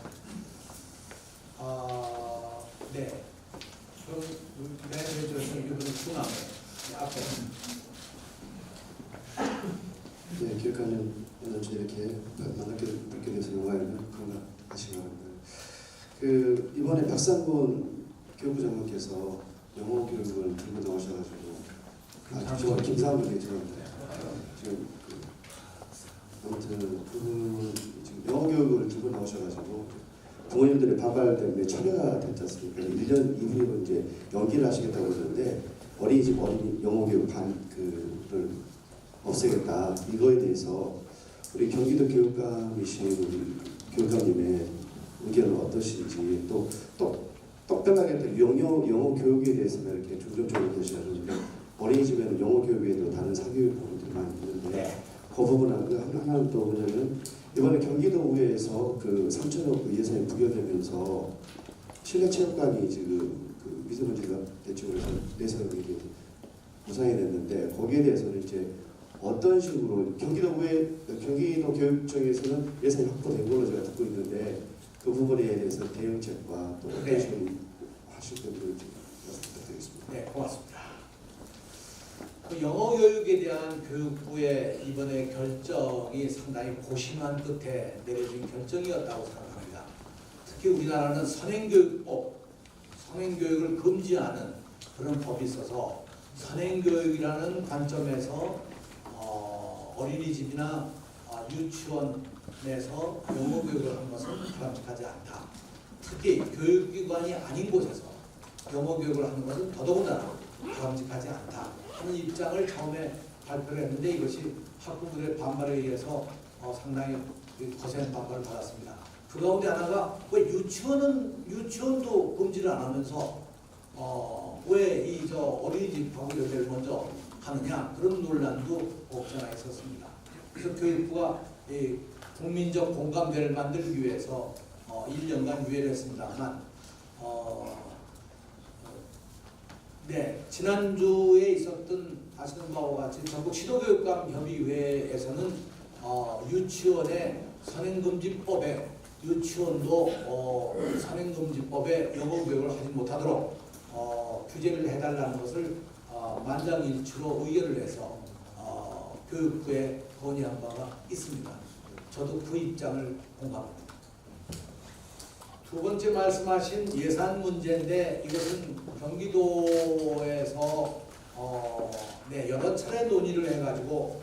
네, 그럼 매니저에서 이분은 중앙에 앞에. 네, 기획관님 오늘 이렇게 만나게 돼서 영광이고요. 건강하시기 바랍니다. 이번에 박상곤 교육부 장관께서 영어 교육을 들고 나오셔가지고 김상훈 죄송합니다. 지금 아무튼 그분 지금 영어 교육을 들고 나오셔가지고 부모님들의 반발 때문에 철회가 됐지 않습니까? 1년 이후로 이제 연기를 하시겠다고 그러는데 어린이집 영어 교육 반를 없애겠다. 이거에 대해서 우리 경기도 교육감이신 우리 교육감님의 의견은 어떠신지 또 똑똑하게 영어 교육에 대해서는 이렇게 중점적으로 보시는데 어린이집에는 영어 교육에도 다른 사교육 부분들이 많이 있는데 그 하나는 또 뭐냐면 이번에 경기도의회에서 그 3천억 예산이 부결되면서 실내 체육관이 지금 그 미세먼지가 대책으로 해서 내세우기 무상이 됐는데 거기에 대해서는 이제 어떤 식으로 경기도 교육청에서는 예산이 확보된 걸로 제가 듣고 있는데 그 부분에 대해서 대응책과 또 어떤 식으로 하실 건지 말씀 부탁드리겠습니다. 네, 고맙습니다. 그 영어 교육에 대한 교육부의 이번에 결정이 상당히 고심한 끝에 내려진 결정이었다고 생각합니다. 특히 우리나라는 선행교육법, 성행교육을 금지하는 그런 법이 있어서 선행교육이라는 관점에서 어린이집이나 유치원에서 영어 교육을 하는 것은 바람직하지 않다. 특히 교육기관이 아닌 곳에서 영어 교육을 하는 것은 더더군다나 바람직하지 않다 하는 입장을 처음에 발표를 했는데 이것이 학부모들의 반발에 의해서 상당히 거센 반발을 받았습니다. 그 가운데 하나가 왜 유치원도 금지를 안 하면서 왜 이 어린이집하고 연대를 먼저 하느냐 그런 논란도 없지 않아 있었습니다. 그래서 교육부가 이 국민적 공감대를 만들기 위해서 1년간 유예를 했습니다만 네, 지난주에 있었던 아시는 바와 같이 전국 지도교육감 협의회에서는 유치원의 선행금지법에 유치원도 선행금지법에 영어 교육을 하지 못하도록 규제를 해달라는 것을 만장일치로 의결을 해서 교육부에 건의한 바가 있습니다. 저도 그 입장을 공감합니다. 두 번째 말씀하신 예산 문제인데 이것은 경기도에서 여러 차례 논의를 해가지고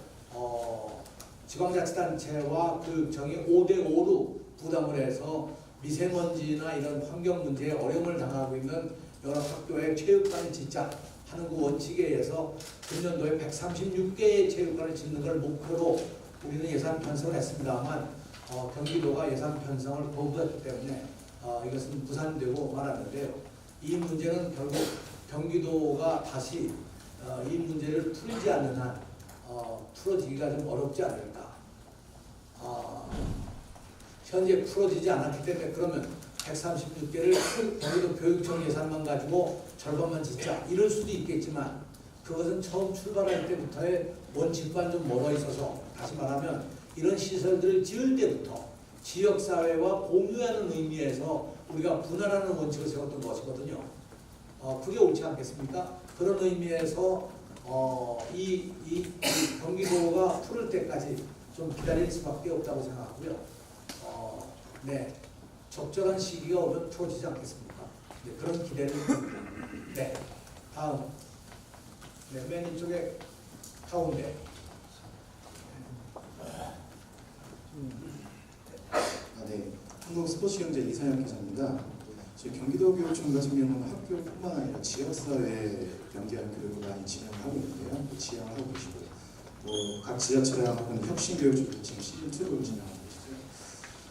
지방자치단체와 교육청이 5대5로 부담을 해서 미세먼지나 이런 환경 문제에 어려움을 당하고 있는 여러 학교에 체육관을 짓자 하는 그 원칙에 의해서 금년도에 136개의 체육관을 짓는 걸 목표로 우리는 예산 편성을 했습니다만 경기도가 예산 편성을 거부했기 때문에 이것은 무산되고 말았는데요. 이 문제는 결국 경기도가 다시 이 문제를 풀지 않는 한 풀어지기가 좀 어렵지 않을까. 현재 풀어지지 않았기 때문에 그러면 136개를 경기도 교육청 예산만 가지고 절반만 짓자 이럴 수도 있겠지만 그것은 처음 출발할 때부터의 원칙과는 좀 멀어 있어서 다시 말하면 이런 시설들을 지을 때부터 지역사회와 공유하는 의미에서 우리가 분할하는 원칙을 세웠던 것이거든요. 그게 옳지 않겠습니까? 그런 의미에서 이 경기도가 풀을 때까지 좀 기다릴 수밖에 없다고 생각하고요. 네, 적절한 시기가 오면 풀어지지 않겠습니까? 네, 그런 기대를 합니다. 네, 다음. 네, 맨 이쪽에 가운데. 네, 한국스포츠경제 이상혁 기자입니다. 지금 경기도교육청 같은 경우는 학교뿐만 아니라 지역사회 연계한 교육을 많이 진행하고 있는데요. 지향을 하고 계시고요. 또 각 지자체랑은 혁신교육을 지금 시즌2를 진행하고 계시죠.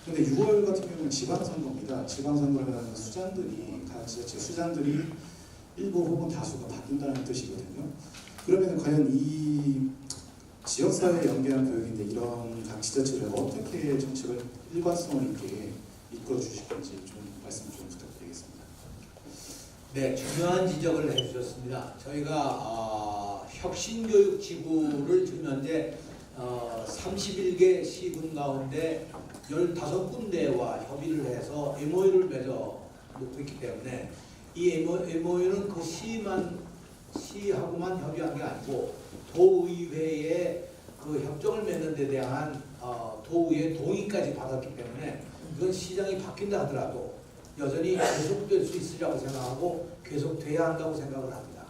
그런데 6월 같은 경우는 지방선거입니다. 지방선거라는 수장들이 각 지자체 수장들이 일부 혹은 다수가 바뀐다는 뜻이거든요. 그러면 과연 이 지역사회 연계한 교육인데 이런 각 지자체를 어떻게 정책을 일관성을 있게 이끌어 주실 건지 좀 말씀 좀 부탁드리겠습니다. 네, 중요한 지적을 해주셨습니다. 저희가 혁신교육지구를 지금 현재 31개 시군 가운데 15군데와 협의를 해서 MOU를 맺어 놓고 있기 때문에 이 MOU는 그 시하고만 협의한 게 아니고 도의회의 그 협정을 맺는 데 대한 도의회 동의까지 받았기 때문에 이건 시장이 바뀐다 하더라도 여전히 계속될 수 있으리라고 생각하고 계속돼야 한다고 생각을 합니다.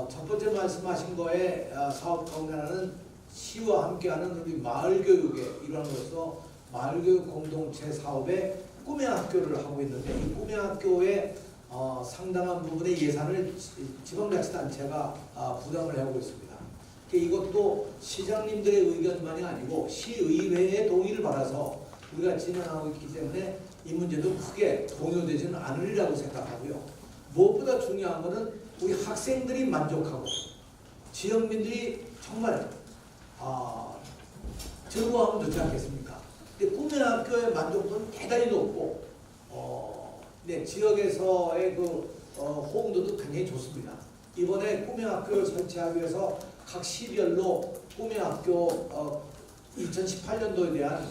첫 번째 말씀하신 거에 사업 가운데 하나는 시와 함께하는 우리 마을교육의 일환으로서 마을교육 공동체 사업에 꿈의 학교를 하고 있는데 이 꿈의 학교에 상당한 부분의 예산을 지방자치단체가 부담을 해오고 있습니다. 이것도 시장님들의 의견만이 아니고 시의회의 동의를 받아서 우리가 진행하고 있기 때문에 이 문제도 크게 동요되지는 않으리라고 생각하고요. 무엇보다 중요한 것은 우리 학생들이 만족하고 지역민들이 정말 즐거워하면 좋지 않겠습니까? 근데 꿈의 학교의 만족도는 대단히 높고 네, 지역에서의 그 호응도도 굉장히 좋습니다. 이번에 꿈의 학교를 설치하기 위해서 각 시별로 꿈의 학교 2018년도에 대한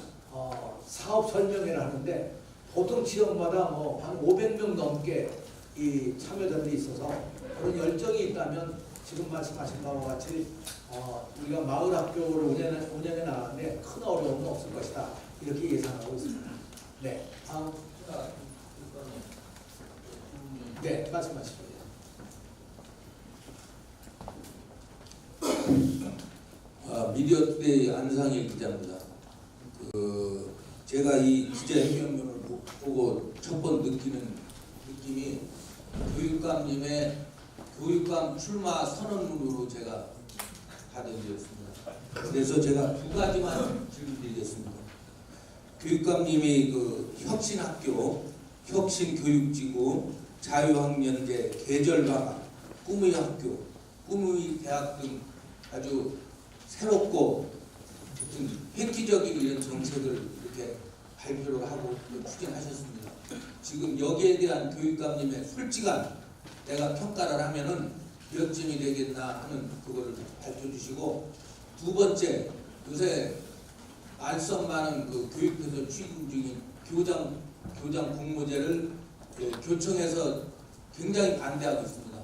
사업 설명회를 하는데 보통 지역마다 한 500명 넘게 이 참여자들이 있어서 그런 열정이 있다면 지금 말씀하신 바와 같이 우리가 마을 학교를 운영해 나가는데 큰 어려움은 없을 것이다 이렇게 예상하고 있습니다. 네, 다음. 네, 말씀하시죠. 미디어투데이 안상일 기자입니다. 제가 이 기자회견문을 보고 첫 번 느끼는 느낌이 교육감님의 교육감 출마 선언문으로 제가 받아들였습니다. 그래서 제가 두 가지만 질문드리겠습니다. 교육감님이 그 혁신학교, 혁신교육지구, 자유학년제, 계절방학, 꿈의 학교, 꿈의 대학 등 아주 새롭고 획기적인 이런 정책을 이렇게 발표를 하고 추진하셨습니다. 지금 여기에 대한 교육감님의 솔직한 내가 평가를 하면은 몇 점이 되겠나 하는 그거를 밝혀주시고, 두 번째, 요새 말썽 많은 그 교육부에서 추진 중인 교장 공모제를 교청에서 굉장히 반대하고 있습니다.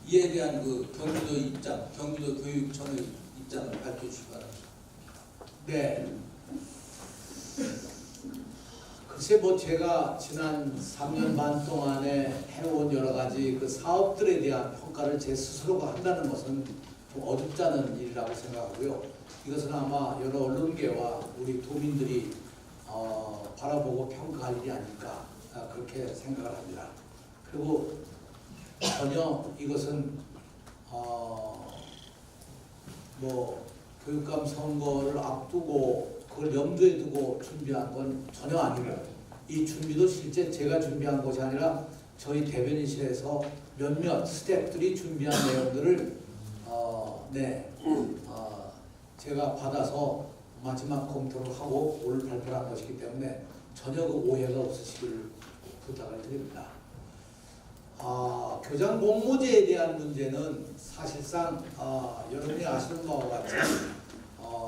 이에 대한 그 경기도 입장, 경기도 교육청의 입장을 밝혀주시기 바랍니다. 네. 글쎄 제가 지난 3년 반 동안에 해온 여러 가지 그 사업들에 대한 평가를 제 스스로가 한다는 것은 좀 어줍다는 일이라고 생각하고요. 이것은 아마 여러 언론계와 우리 도민들이 바라보고 평가할 일이 아닐까 그렇게 생각을 합니다. 그리고 전혀 이것은 교육감 선거를 앞두고 그걸 염두에 두고 준비한 건 전혀 아니고, 이 준비도 실제 제가 준비한 것이 아니라 저희 대변인실에서 몇몇 스태프들이 준비한 내용들을 제가 받아서 마지막 검토를 하고 오늘 발표한 것이기 때문에 전혀 그 오해가 없으시길 부탁을 드립니다. 교장 공모제에 대한 문제는 사실상 여러분이 아시는 바와 같이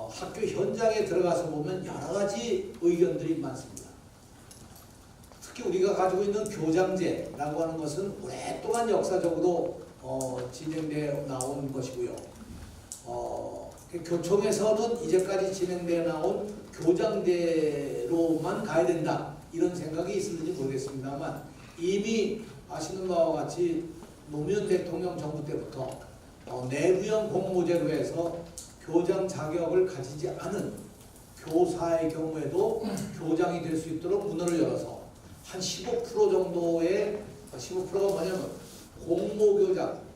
학교 현장에 들어가서 보면 여러 가지 의견들이 많습니다. 특히 우리가 가지고 있는 교장제라고 하는 것은 오랫동안 역사적으로 진행되어 나온 것이고요. 교총에서는 이제까지 진행되어 나온 교장제로만 가야 된다 이런 생각이 있을지 모르겠습니다만, 이미 아시는 바와 같이 노무현 대통령 정부 때부터 내부형 공모제로 해서 교장 자격을 가지지 않은 교사의 경우에도 교장이 될 수 있도록 문을 열어서 한 15% 정도의 15%가 뭐냐면 공모교장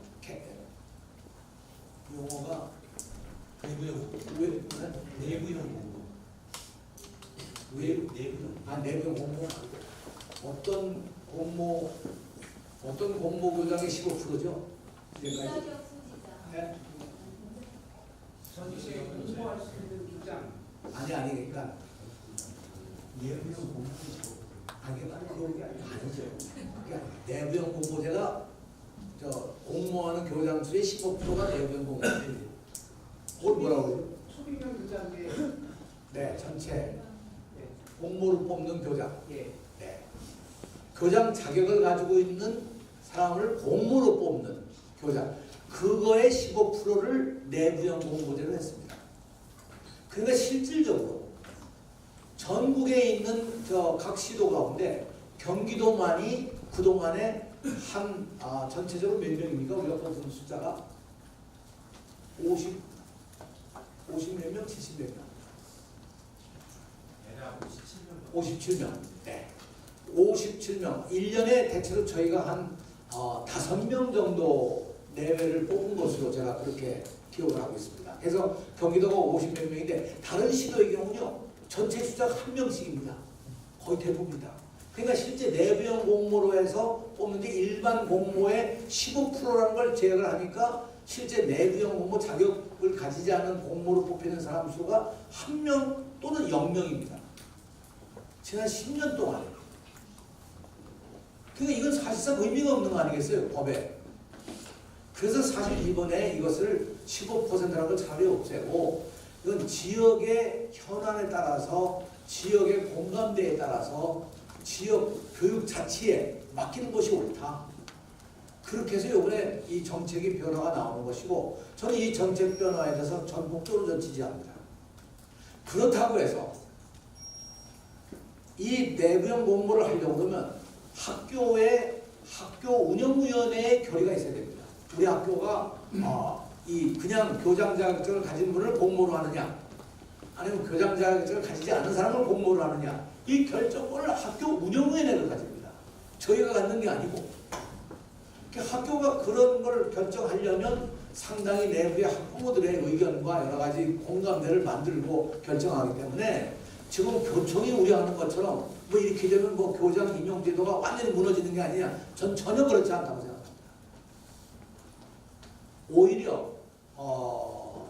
용어가 내부형 공모. 내부형 공모 어떤 공모교장의 15%죠? 네? 아니 그러니까 내부형 공모죠. 그게 아니죠. 그러니까 내부형 공모제가 공모하는 교장 수의 15%가 내부형 공모제입니다. 그걸 뭐라고 해요? 소비형 교장의 네, 전체 공모를 뽑는 교장. 네. 교장 자격을 가지고 있는 사람을 공모로 뽑는 교장. 그거의 15%를 내부형 공모제로 했습니다. 그러니까 실질적으로 전국에 있는 각 시도 가운데 경기도만이 그동안에 전체적으로 몇 명입니까? 우리가 뽑은 숫자가 50몇 명, 70몇 명. 57명. 네. 57명. 1년에 대체로 저희가 한 5명 정도 내외를 뽑은 것으로 제가 그렇게 기억을 하고 있습니다. 그래서 경기도가 50몇 명인데 다른 시도의 경우는요. 전체 숫자가 1명씩입니다. 거의 대부분이다. 그러니까 실제 내부형 공모로 해서 뽑는데 일반 공모의 15%라는 걸 제외를 하니까 실제 내부형 공모 자격을 가지지 않은 공모로 뽑히는 사람 수가 1명 또는 0명입니다. 지난 10년 동안. 그러니까 이건 사실상 의미가 없는 거 아니겠어요? 법에. 그래서 사실 이번에 이것을 15%라는 걸 차라리 없애고 이건 지역의 현안에 따라서 지역의 공감대에 따라서 지역 교육 자치에 맡기는 것이 옳다. 그렇게 해서 이번에 이 정책의 변화가 나오는 것이고 저는 이 정책 변화에 대해서 전폭적으로 지지합니다. 그렇다고 해서 이 내부형 공모를 하려고 그러면 학교 운영위원회의 결의가 있어야 됩니다. 우리 학교가 그냥 교장 자격증을 가진 분을 공모로 하느냐 아니면 교장 자격증을 가지지 않은 사람을 공모로 하느냐 이 결정권을 학교 운영위원회가 가집니다. 저희가 갖는 게 아니고 학교가 그런 걸 결정하려면 상당히 내부의 학부모들의 의견과 여러 가지 공감대를 만들고 결정하기 때문에 지금 교총이 우려하는 것처럼 뭐 이렇게 되면 뭐 교장 임용 제도가 완전히 무너지는 게 아니냐 전 전혀 그렇지 않다고 생각합니다. 오히려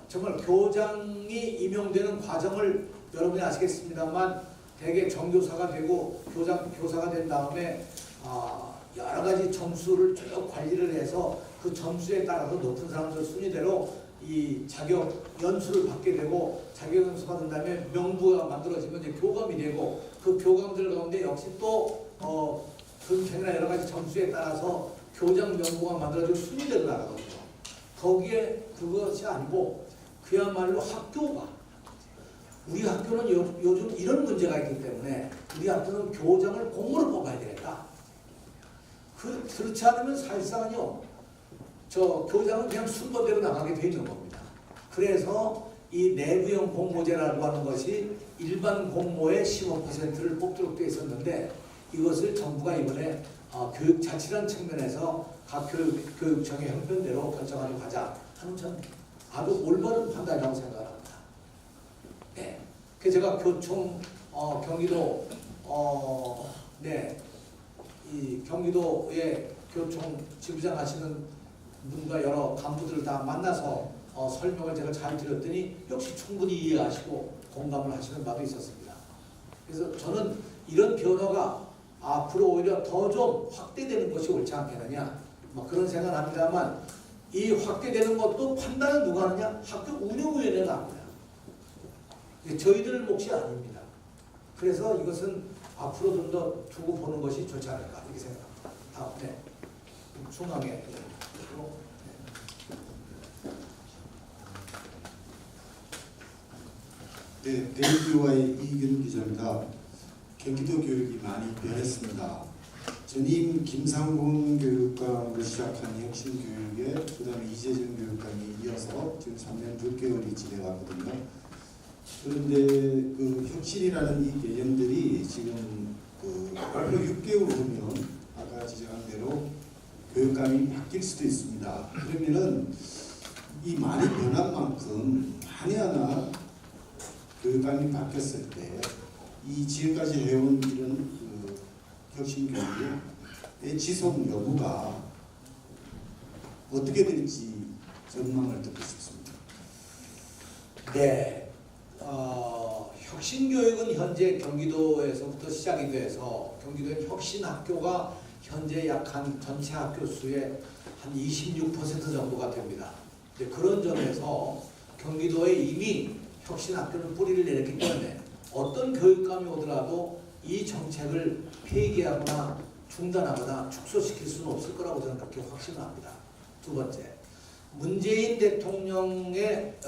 정말 교장이 임용되는 과정을 여러분이 아시겠습니다만 대개 정교사가 되고 교사가 된 다음에 여러 가지 점수를 쭉 관리를 해서 그 점수에 따라서 높은 사람들 순위대로 이 자격 연수를 받게 되고 자격 연수 받은 다음에 명부가 만들어지면 이제 교감이 되고 그 교감들 가운데 역시 또 분평이나 여러 가지 점수에 따라서 교장 명부가 만들어지고 순위대로 나가거든요. 거기에 그것이 아니고 그야말로 학교가 우리 학교는 요즘 이런 문제가 있기 때문에 우리 학교는 교장을 공모로 뽑아야 되겠다. 그렇지 않으면 사실상은요. 저 교장은 그냥 순번대로 나가게 돼 있는 겁니다. 그래서 이 내부형 공모제라고 하는 것이 일반 공모의 15%를 뽑도록 되어 있었는데 이것을 정부가 이번에 교육자치라는 측면에서 각 교육청의 형편대로 결정하려 가자 하는 전 아주 올바른 판단이라고 생각합니다. 네. 그래서 제가 교총 경기도 이 경기도의 교총 지부장 하시는 분과 여러 간부들을 다 만나서 설명을 제가 잘 드렸더니 역시 충분히 이해하시고 공감을 하시는 바도 있었습니다. 그래서 저는 이런 변화가 앞으로 오히려 더 좀 확대되는 것이 옳지 않겠느냐 뭐 그런 생각을 합니다만 이 확대되는 것도 판단은 누가 하느냐? 학교 운영위원회가 합니다. 저희들 몫이 아닙니다. 그래서 이것은 앞으로 좀 더 두고 보는 것이 좋지 않을까 이렇게 생각합니다. 다음, 중앙에 네, 대구교와의 이균 기자입니다. 경기도 교육이 많이 변했습니다. 전임 김상곤 교육감으로 시작한 혁신교육에 그 다음에 이재정 교육감이 이어서 지금 3년 6개월이 지내왔거든요. 그런데 그 혁신이라는 이 개념들이 지금 그 발표 6개월 후면 아까 지적한 대로 교육감이 바뀔 수도 있습니다. 그러면은 이 많이 변한 만큼 만에 하나 교육감이 바뀌었을 때 이 지금까지 해온 이런 그 혁신 교육의 지속 여부가 어떻게 될지 전망을 듣고 싶습니다. 네, 혁신교육은 현재 경기도에서부터 시작이 돼서 경기도의 혁신학교가 현재 약 한 전체 학교 수의 한 26% 정도가 됩니다. 그런 점에서 경기도에 이미 혁신학교는 뿌리를 내렸기 때문에 어떤 교육감이 오더라도 이 정책을 폐기하거나 중단하거나 축소시킬 수는 없을 거라고 저는 그렇게 확신을 합니다. 두 번째, 문재인 대통령의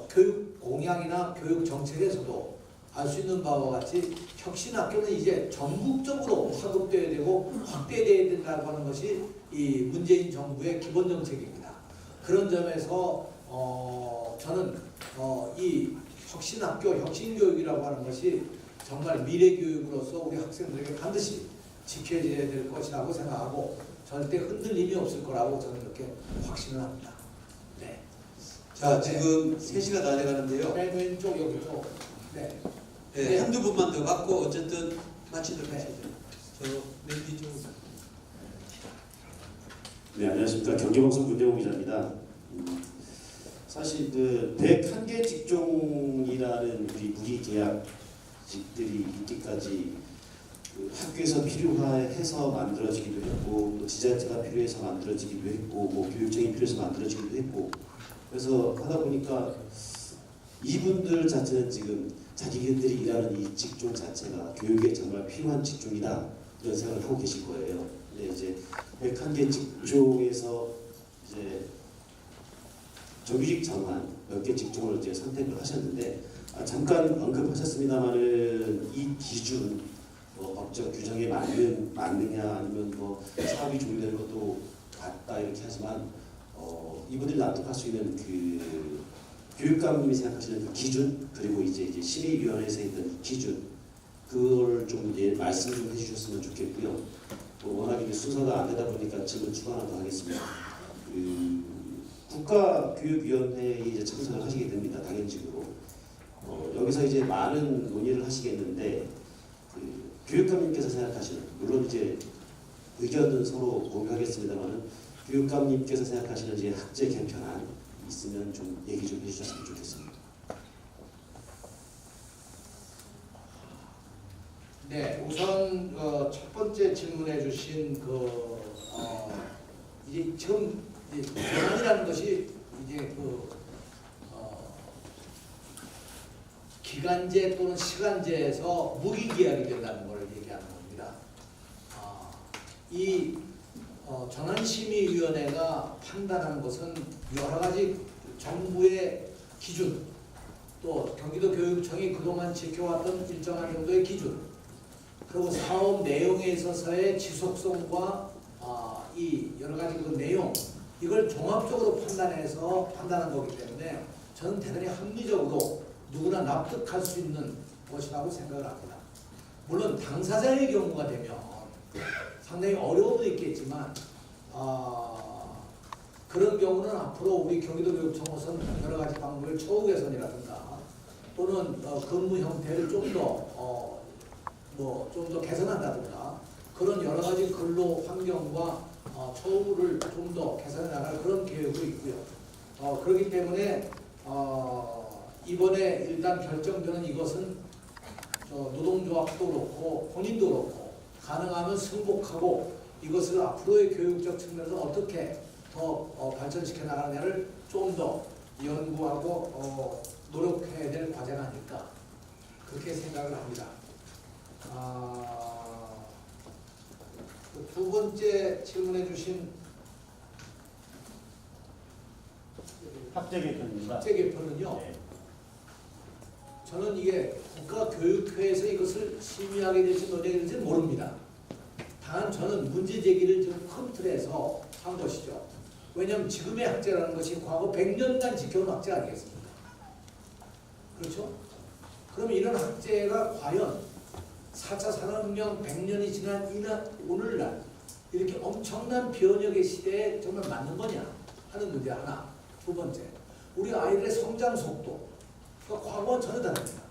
교육 공약이나 교육 정책에서도 알 수 있는 바와 같이 혁신학교는 이제 전국적으로 파급돼야 되고 확대돼야 된다고 하는 것이 이 문재인 정부의 기본 정책입니다. 그런 점에서 저는 이 혁신학교, 혁신교육이라고 하는 것이 정말 미래교육으로서 우리 학생들에게 반드시 지켜져야 될 것이라고 생각하고 절대 흔들림이 없을 거라고 저는 그렇게 확신을 합니다. 네. 자, 지금 3시가 다 돼가는데요. 맨 왼쪽 여기도 네. 네, 한두 분만 더 받고 어쨌든 마치도록 네. 하시죠. 저맨 뒤쪽. 네, 안녕하십니까. 경기방송 문대호 기자입니다. 사실 그 101개 직종이라는 우리 무기계약직들이 있기까지 그 학교에서 필요해서 만들어지기도 했고 또 지자체가 필요해서 만들어지기도 했고 뭐 교육청이 필요해서 만들어지기도 했고 그래서 하다 보니까 이분들 자체는 지금 자기들이 일하는 이 직종 자체가 교육에 정말 필요한 직종이다 이런 생각을 하고 계실 거예요. 근데 이제 101개 직종에서 이제 정규직 전환 몇 개 직종을 이제 선택을 하셨는데 잠깐 언급하셨습니다만은 이 기준 법적 규정에 맞느냐 아니면 뭐 사업이 종료되는 것도 같다 이렇게 하지만 이분들이 납득할 수 있는 그 교육감님이 생각하시는 그 기준 그리고 이제 심의위원회에서 했던 이 기준 그걸 좀 이제 말씀 좀 해주셨으면 좋겠고요. 워낙 이제 순서가 안 되다 보니까 질문 추가 하나 더 하겠습니다. 국가교육위원회에 이제 참석을 하시게 됩니다. 당연직으로. 여기서 이제 많은 논의를 하시겠는데 교육감님께서 생각하시는 물론 이제 의견은 서로 공유하겠습니다만은 교육감님께서 생각하시는 이제 학제 개편안 있으면 좀 얘기 좀 해주셨으면 좋겠습니다. 네, 우선 첫 번째 질문해 주신 이제 지금 전환이라는 것이 이제 기간제 또는 시간제에서 무기계약이 된다는 걸 얘기하는 겁니다. 이 전환심의위원회가 판단하는 것은 여러 가지 정부의 기준 또 경기도 교육청이 그동안 지켜왔던 일정한 정도의 기준 그리고 사업 내용에 있어서의 지속성과 이 여러 가지 그 내용 이걸 종합적으로 판단한 거기 때문에 저는 대단히 합리적으로 누구나 납득할 수 있는 것이라고 생각을 합니다. 물론 당사자의 경우가 되면 상당히 어려움은 있겠지만 그런 경우는 앞으로 우리 경기도교육청으로서는 여러 가지 방법을 처우 개선이라든가 또는 근무 형태를 좀 더 개선한다든가 그런 여러 가지 근로 환경과 처우를 좀 더 개선해 나갈 그런 계획도 있고요. 그렇기 때문에 이번에 일단 결정되는 이것은 노동조합도 그렇고 본인도 그렇고 가능하면 승복하고 이것을 앞으로의 교육적 측면에서 어떻게 더 발전시켜 나가느냐를 좀 더 연구하고 노력해야 될 과제가 아닐까 그렇게 생각을 합니다. 두 번째 질문해 주신 학제 개편입니다. 학제 개편은요. 네. 저는 이게 국가교육회에서 이것을 심의하게 될지 논의하게 될지 모릅니다. 단 저는 문제 제기를 좀 큰 틀에서 한 것이죠. 왜냐하면 지금의 학제라는 것이 과거 100년간 지켜온 학제 아니겠습니까? 그렇죠? 그러면 이런 학제가 과연 4차 산업혁명 100년이 지난 오늘날 이렇게 엄청난 변혁의 시대에 정말 맞는 거냐 하는 문제 하나. 두 번째, 우리 아이들의 성장 속도. 그러니까 과거와 전혀 다릅니다.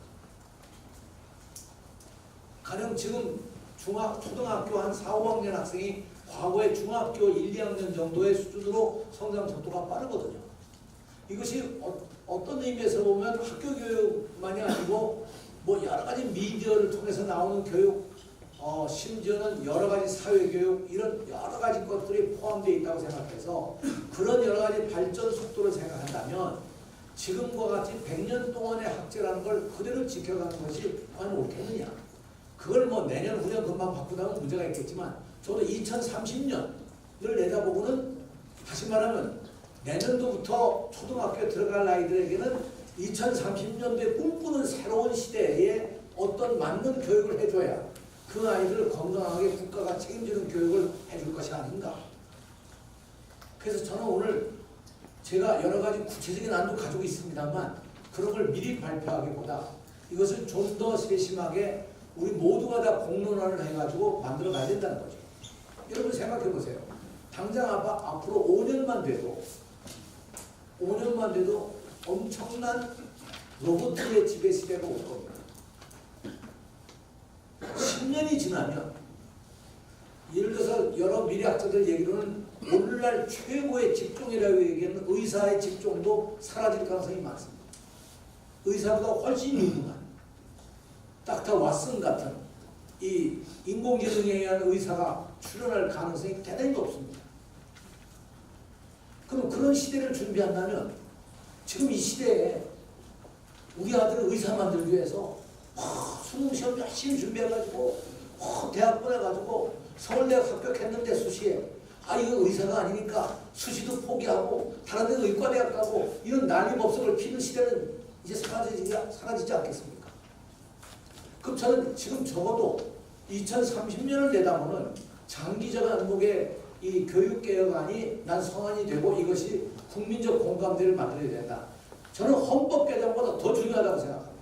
가령 지금 초등학교 한 4, 5학년 학생이 과거의 중학교 1, 2학년 정도의 수준으로 성장 속도가 빠르거든요. 이것이 어떤 의미에서 보면 학교 교육만이 아니고 뭐 여러 가지 미디어를 통해서 나오는 교육, 심지어는 여러 가지 사회교육 이런 여러 가지 것들이 포함되어 있다고 생각해서 그런 여러 가지 발전 속도를 생각한다면 지금과 같이 100년 동안의 학제라는 걸 그대로 지켜가는 것이 과연 옳겠느냐. 그걸 뭐 내년 후년 금방 바꾸다면 문제가 있겠지만 저도 2030년을 내다보고는 다시 말하면 내년도부터 초등학교에 들어갈 아이들에게는 2030년도에 꿈꾸는 새로운 시대에 어떤 맞는 교육을 해줘야 그 아이들을 건강하게 국가가 책임지는 교육을 해줄 것이 아닌가. 그래서 저는 오늘 제가 여러 가지 구체적인 안도 가지고 있습니다만 그런 걸 미리 발표하기보다 이것을 좀 더 세심하게 우리 모두가 다 공론화를 해가지고 만들어 가야 된다는 거죠. 여러분 생각해 보세요. 당장 앞으로 5년만 돼도 엄청난 로봇의 지배 시대가 올 겁니다. 10년이 지나면 예를 들어서 여러 미래학자들 얘기로는 오늘날 최고의 직종이라고 얘기하는 의사의 직종도 사라질 가능성이 많습니다. 의사보다 훨씬 유능한 닥터 왓슨 같은 이 인공지능에 의한 의사가 출현할 가능성이 대단히 높습니다. 그럼 그런 시대를 준비한다면 지금 이 시대에 우리 아들을 의사 만들기 위해서 수능시험 열심히 준비해가지고 대학 보내가지고 서울대학 합격했는데 수시에 이거 의사가 아니니까 수시도 포기하고 다른 데 의과대학 가고 이런 난리법석을 피는 시대는 이제 사라지지 않겠습니까? 그럼 저는 지금 적어도 2030년을 내다보는 장기적 안목의 이 교육개혁안이 난 성안이 되고 이것이 국민적 공감대를 만들어야 된다. 저는 헌법 개정보다 더 중요하다고 생각합니다.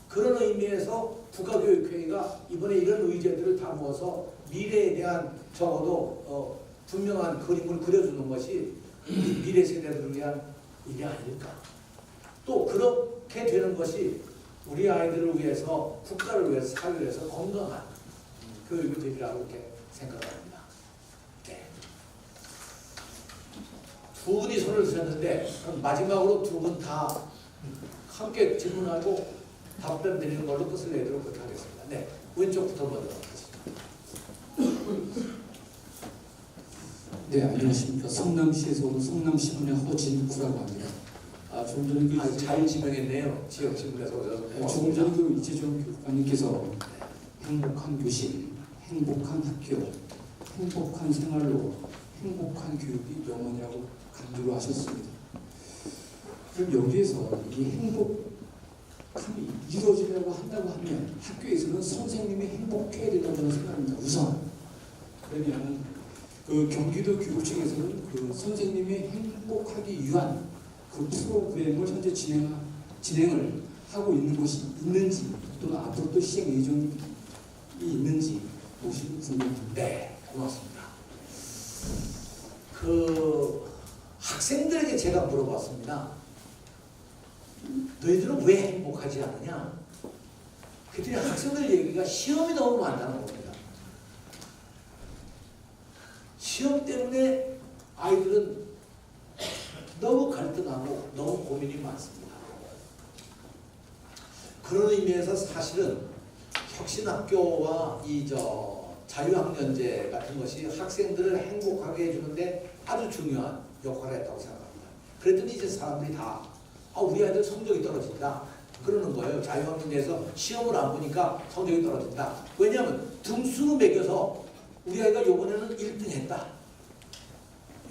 그런 의미에서 국가교육회의가 이번에 이런 의제들을 담아서 미래에 대한 적어도 분명한 그림을 그려주는 것이 미래 세대들을 위한 일이 아닐까. 또 그렇게 되는 것이 우리 아이들을 위해서 국가를 위해서 사회를 위해서 건강한 교육이 되리라고 이렇게 생각합니다. 네. 두 분이 손을 드셨는데 마지막으로 두 분 다 함께 질문하고 답변 드리는 걸로 끝을 내도록 그렇게 하겠습니다. 네, 왼쪽부터 먼저 하겠습니다. 네, 안녕하십니까. 성남시에서 온 성남시군의 허진구라고 합니다. 조금 전에 잘 지명했네요. 지역 지문에서 조금 전에 이재정 교육관님께서 행복한 교실, 행복한 학교, 행복한 생활로 행복한 교육이 영원이라고 강조를 하셨습니다. 그럼 여기에서 이 행복함이 이루어지려고 한다고 하면 학교에서는 선생님이 행복해야 된다고 저는 생각합니다. 우선 그러면 그 경기도 교육청에서는 그 선생님이 행복하기 위한 그 프로그램을 현재 진행을 하고 있는 것이 있는지 또는 앞으로 또 시행 예정이 있는지 혹시 궁금합니다. 네, 고맙습니다. 그 학생들에게 제가 물어봤습니다. 너희들은 왜 행복하지 않느냐? 그랬더니 학생들 얘기가 시험이 너무 많다는 겁니다. 시험 때문에 아이들은 너무 갈등하고 너무 고민이 많습니다. 그런 의미에서 사실은 혁신학교와 자유학년제 같은 것이 학생들을 행복하게 해주는데 아주 중요한 역할을 했다고 생각합니다. 그랬더니 이제 사람들이 다 우리 아이들 성적이 떨어진다 그러는 거예요. 자유학년제에서 시험을 안 보니까 성적이 떨어진다. 왜냐하면 등수로 매겨서 우리 아이가 요번에는 1등 했다.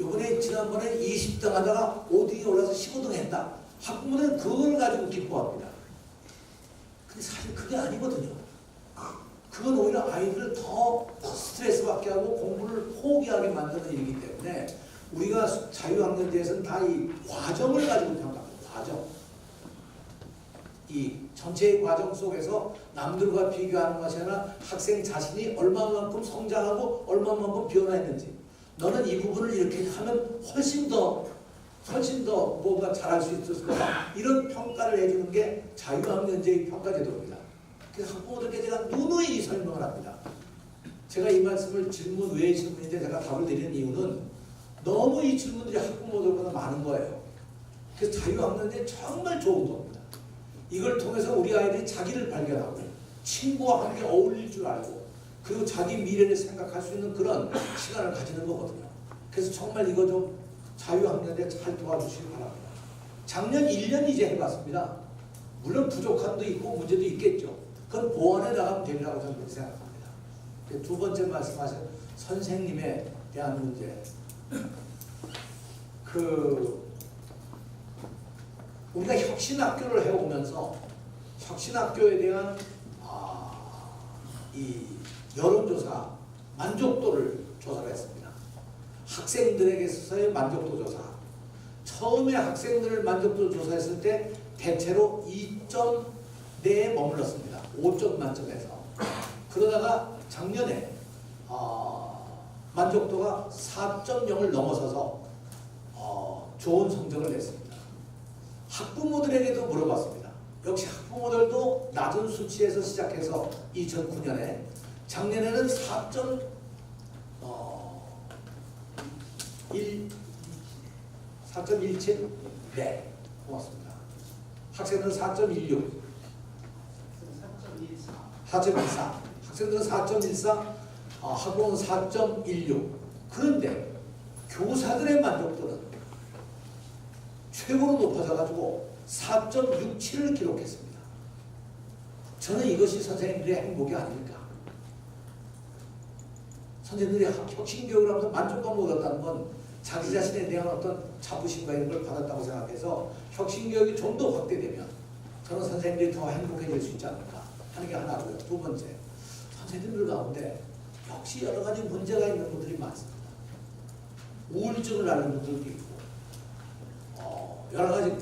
요번에 지난번에 20등 하다가 5등이 올라서 15등 했다. 학부모는 그걸 가지고 기뻐합니다. 근데 사실 그게 아니거든요. 그건 오히려 아이들을 더 스트레스 받게 하고 공부를 포기하게 만드는 일이기 때문에 우리가 자유학년제에서는 다 이 과정을 가지고 평가합니다. 과정. 이 전체의 과정 속에서 남들과 비교하는 것이 아니라 학생 자신이 얼마만큼 성장하고 얼마만큼 변화했는지, 너는 이 부분을 이렇게 하면 훨씬 더 뭔가 잘할 수 있을 거다, 이런 평가를 해주는 게 자유학년제의 평가제도입니다. 그래서 학부모들께 제가 누누이 설명을 합니다. 제가 이 말씀을 질문 외의 질문인데 제가 답을 드리는 이유는 너무 이 질문들이 학부모들보다 많은 거예요. 그래서 자유학년제 정말 좋은 겁니다. 이걸 통해서 우리 아이들이 자기를 발견하고 친구와 함께 어울릴 줄 알고 그리고 자기 미래를 생각할 수 있는 그런 시간을 가지는 거거든요. 그래서 정말 이거 좀 자유학년제 잘 도와주시기 바랍니다. 작년 1년 이제 해봤습니다. 물론 부족함도 있고 문제도 있겠죠. 그건 보완해 나가면 되리라고 저는 그렇게 생각합니다. 두 번째 말씀하신 선생님에 대한 문제. 우리가 혁신학교를 해오면서 혁신학교에 대한 이 여론조사 만족도를 조사를 했습니다. 학생들에게서의 만족도 조사. 처음에 학생들을 만족도 조사했을 때 대체로 2.4에 머물렀습니다. 5점 만점에서. 그러다가 작년에 만족도가 4.0을 넘어서서 좋은 성적을 냈습니다. 학부모들에게도 물어봤습니다. 역시 학부모들도 낮은 수치에서 시작해서 2009년에 작년에는 4.17? 네, 고맙습니다. 학생들은 4.16, 4.14, 학생들은 4.14, 학부모는 4.16. 그런데 교사들의 만족도는 최고로 높아져가지고 4.67을 기록했습니다. 저는 이것이 선생님들의 행복이 아닙니까? 선생님들이 혁신교육을 하면서 만족감을 얻었다는 건 자기 자신에 대한 어떤 자부심과 이런 걸 받았다고 생각해서 혁신교육이 좀 더 확대되면 저는 선생님들이 더 행복해질 수 있지 않을까 하는 게 하나고요. 두 번째, 선생님들 가운데 역시 여러 가지 문제가 있는 분들이 많습니다. 우울증을 앓는 분들도 있고 여러 가지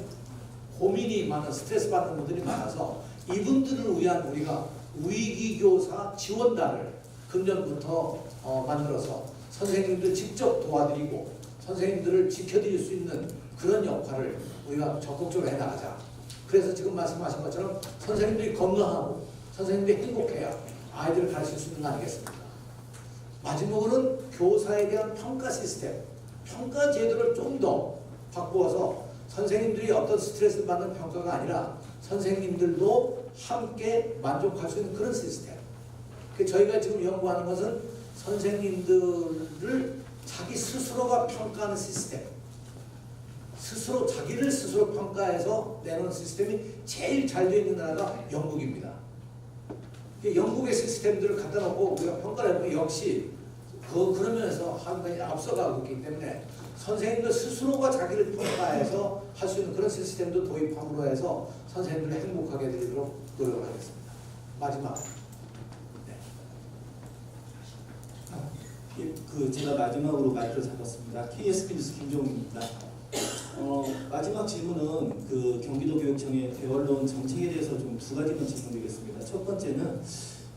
고민이 많은 스트레스 받는 분들이 많아서 이분들을 위한 우리가 위기교사 지원단을 금년부터 만들어서 선생님들 직접 도와드리고 선생님들을 지켜드릴 수 있는 그런 역할을 우리가 적극적으로 해나가자. 그래서 지금 말씀하신 것처럼 선생님들이 건강하고 선생님들이 행복해야 아이들을 가르칠 수 있는 거 아니겠습니까? 마지막으로는 교사에 대한 평가 시스템, 평가 제도를 좀 더 바꾸어서 선생님들이 어떤 스트레스를 받는 평가가 아니라 선생님들도 함께 만족할 수 있는 그런 시스템. 저희가 지금 연구하는 것은 선생님들을 자기 스스로가 평가하는 시스템, 자기를 스스로 평가해서 내놓은 시스템이 제일 잘 되어 있는 나라가 영국입니다. 영국의 시스템들을 갖다 놓고 우리가 평가를 해보면 역시 그런 면에서 한국이 앞서가고 있기 때문에 선생님들 스스로가 자기를 평가해서 할 수 있는 그런 시스템도 도입함으로 해서 선생님들을 행복하게 해드리도록 노력을 하겠습니다. 마지막. 제가 마지막으로 마이크를 잡았습니다. KSB 뉴스 김종욱입니다. 마지막 질문은 경기도교육청의 대언론 정책에 대해서 좀 두 가지만 질문드리겠습니다. 첫 번째는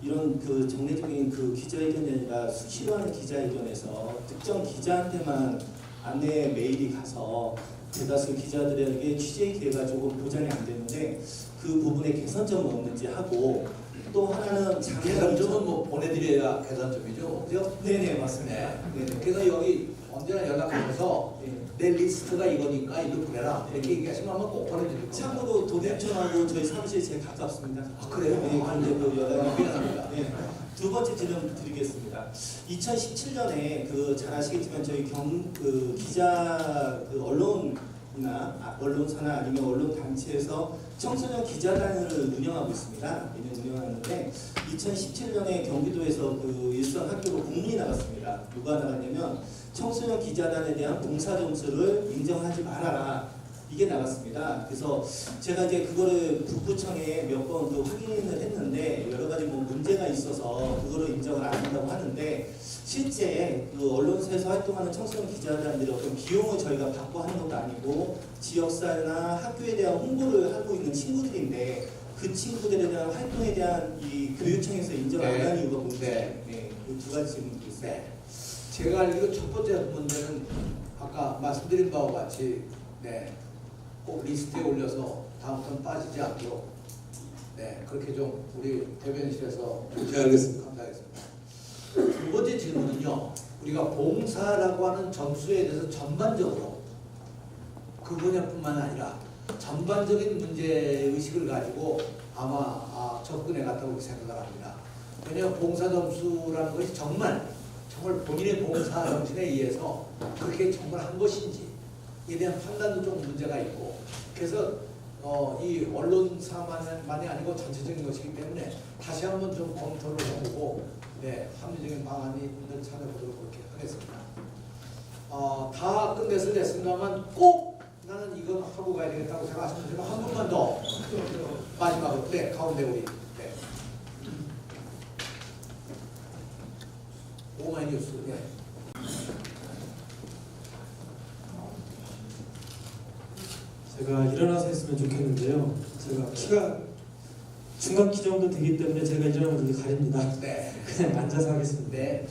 이런 정례적인 기자회견이 아니라 수시로 하는 기자회견에서 특정 기자한테만 안내 메일이 가서 대다수 기자들에게 취재 기회가 조금 보장이 안 되는데 그 부분에 개선점은 없는지 하고, 또 하나는 개선점은 뭐 보내드려야 개선점이죠, 그죠? 네네 맞습니다. 네. 그래서 여기 언제나 연락하면서 내 리스트가 이거니까 이거 보내라 이렇게 얘기하시면 아마 꼭 보내드릴 겁니다. 참고로 도대천하고 저희 사무실이 제일 가깝습니다. 그래요? 네, 그런데 연락이 미안합니다. 네. 두 번째 질문 드리겠습니다. 2017년에 잘 아시겠지만 저희 기자 언론사나 아니면 언론 단체에서 청소년 기자단을 운영하고 있습니다. 매년 운영하는데 2017년에 경기도에서 일선 학교로 공문이 나갔습니다. 누가 나갔냐면 청소년 기자단에 대한 봉사 점수를 인정하지 말아라. 이게 나갔습니다. 그래서 제가 이제 그거를 북부청에 몇 번 또 확인을 했는데 여러 가지 뭐 문제가 있어서 그거를 인정을 안 한다고 하는데 실제 그 언론사에서 활동하는 청소년 기자단들이 어떤 비용을 저희가 받고 하는 것도 아니고 지역사회나 학교에 대한 홍보를 하고 있는 친구들인데 그 친구들에 대한 활동에 대한 이 교육청에서 인정을 안 하는 이유가 뭔데? 네, 이 두 가지 질문도 있어요. 네. 제가 알기로 첫 번째 문제는 아까 말씀드린 바와 같이 꼭 리스트에 올려서 다음부터는 빠지지 않도록 그렇게 좀 우리 대변인실에서 알겠습니다. 감사하겠습니다. 두 번째 질문은요. 우리가 봉사라고 하는 점수에 대해서 전반적으로 그 분야뿐만 아니라 전반적인 문제의식을 가지고 아마 접근해 갔다고 생각을 합니다. 왜냐하면 봉사 점수라는 것이 정말 본인의 봉사 정신에 의해서 그렇게 정말 한 것인지에 대한 판단도 좀 문제가 있고 그래서 이 언론사만이 아니고 전체적인 것이기 때문에 다시 한번 좀 검토를 해보고 합리적인 방안을 찾아보도록 그렇게 하겠습니다. 다 끝내서 됐습니다만 꼭 나는 이건 하고 가야 되겠다고 생각하시는 분은 한 분만 더 마지막으로 가운데 우리 오마이뉴스 제가 일어나서 했으면 좋겠는데요. 제가 키가 중간 키 정도 되기 때문에 제가 일어나면 되게 가립니다. 그냥 앉아서 하겠습니다.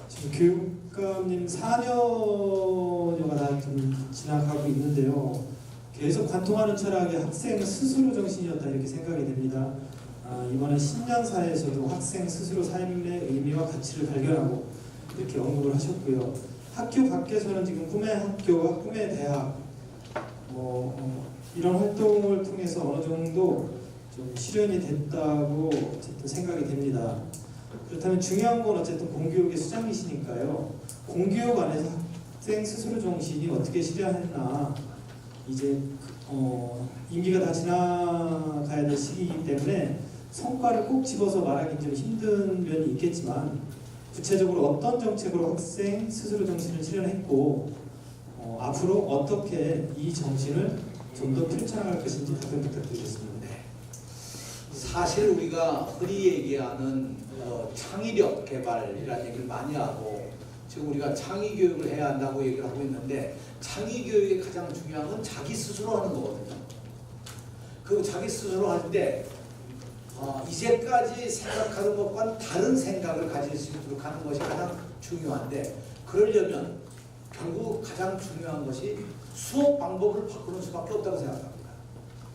지금 교육감님 4년여가 다 좀 지나가고 있는데요. 계속 관통하는 철학이 학생 스스로 정신이었다 이렇게 생각이 됩니다. 이번에 신년사에서도 학생 스스로 삶의 의미와 가치를 발견하고 이렇게 언급을 하셨고요. 학교 밖에서는 지금 꿈의 학교와 꿈의 대학 이런 활동을 통해서 어느 정도 좀 실현이 됐다고 어쨌든 생각이 됩니다. 그렇다면 중요한 건 어쨌든 공교육의 수장이시니까요. 공교육 안에서 학생 스스로 정신이 어떻게 실현했나 이제 임기가 다 지나가야 될 시기이기 때문에 성과를 꼭 집어서 말하기 좀 힘든 면이 있겠지만 구체적으로 어떤 정책으로 학생 스스로 정신을 실현했고 앞으로 어떻게 이 정신을 좀 더 펼쳐나갈 것인지 답변 부탁드리겠습니다. 사실 우리가 흔히 얘기하는 창의력 개발이라는 얘기를 많이 하고 지금 우리가 창의 교육을 해야 한다고 얘기를 하고 있는데 창의 교육의 가장 중요한 건 자기 스스로 하는 거거든요. 그리고 자기 스스로 할 때 이제까지 생각하는 것과는 다른 생각을 가질 수 있도록 하는 것이 가장 중요한데 그러려면 결국 가장 중요한 것이 수업 방법을 바꾸는 수밖에 없다고 생각합니다.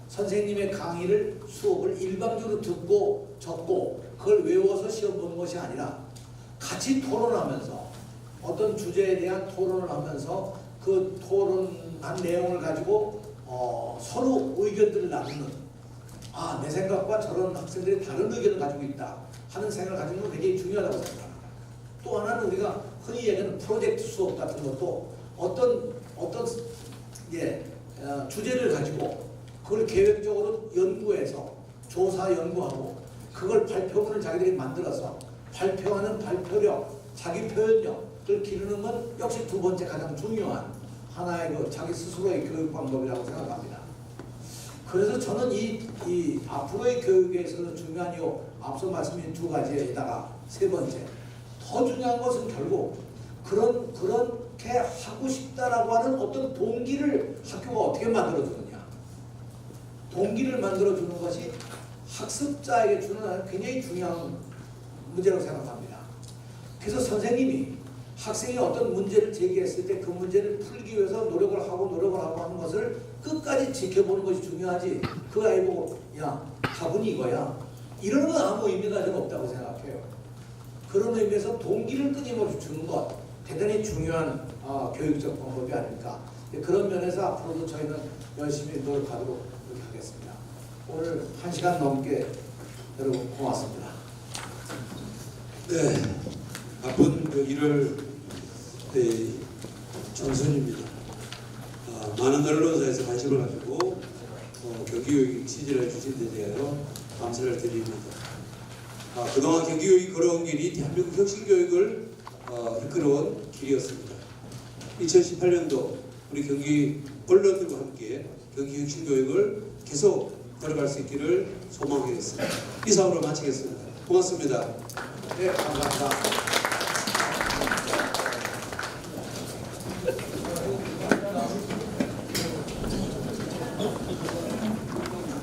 선생님의 강의를 수업을 일방적으로 듣고 적고 그걸 외워서 시험 보는 것이 아니라 같이 토론하면서 어떤 주제에 대한 토론을 하면서 그 토론한 내용을 가지고 서로 의견들을 나누는 내 생각과 저런 학생들이 다른 의견을 가지고 있다 하는 생각을 가지는 건 굉장히 중요하다고 생각합니다. 또 하나는 우리가 흔히 얘기하는 프로젝트 수업 같은 것도 어떤 주제를 가지고 그걸 계획적으로 연구해서 조사 연구하고 그걸 발표문을 자기들이 만들어서 발표하는 발표력, 자기 표현력을 기르는 건 역시 두 번째 가장 중요한 하나의 자기 스스로의 교육 방법이라고 생각합니다. 그래서 저는 이 앞으로의 교육에 있어서 중요한 이 앞서 말씀드린 두 가지에다가 세 번째 더 중요한 것은 결국 그렇게 하고 싶다라고 하는 어떤 동기를 학교가 어떻게 만들어주느냐. 동기를 만들어주는 것이 학습자에게 주는 굉장히 중요한 문제라고 생각합니다. 그래서 선생님이 학생이 어떤 문제를 제기했을 때 그 문제를 풀기 위해서 노력을 하고 하는 것을 끝까지 지켜보는 것이 중요하지 그 아이 보고 야 답은 이거야 이러는 건 아무 의미가 좀 없다고 생각해요. 그런 의미에서 동기를 끊임없이 주는 것 대단히 중요한 교육적 방법이 아닐까. 그런 면에서 앞으로도 저희는 열심히 노력하도록 그렇게 하겠습니다. 오늘 1시간 넘게 여러분 고맙습니다. 네, 바쁜 1월 총선입니다. 많은 언론사에서 관심을 가지고 경기교육 취재를 주신 데 대하여 감사를 드립니다. 그동안 경기교육이 걸어온 길이 대한민국 혁신교육을 이끌어온 길이었습니다. 2018년도 우리 경기 언론들과 함께 경기 혁신 교육을 계속 걸어갈 수 있기를 소망하겠습니다. 이상으로 마치겠습니다. 고맙습니다. 네, 감사합니다.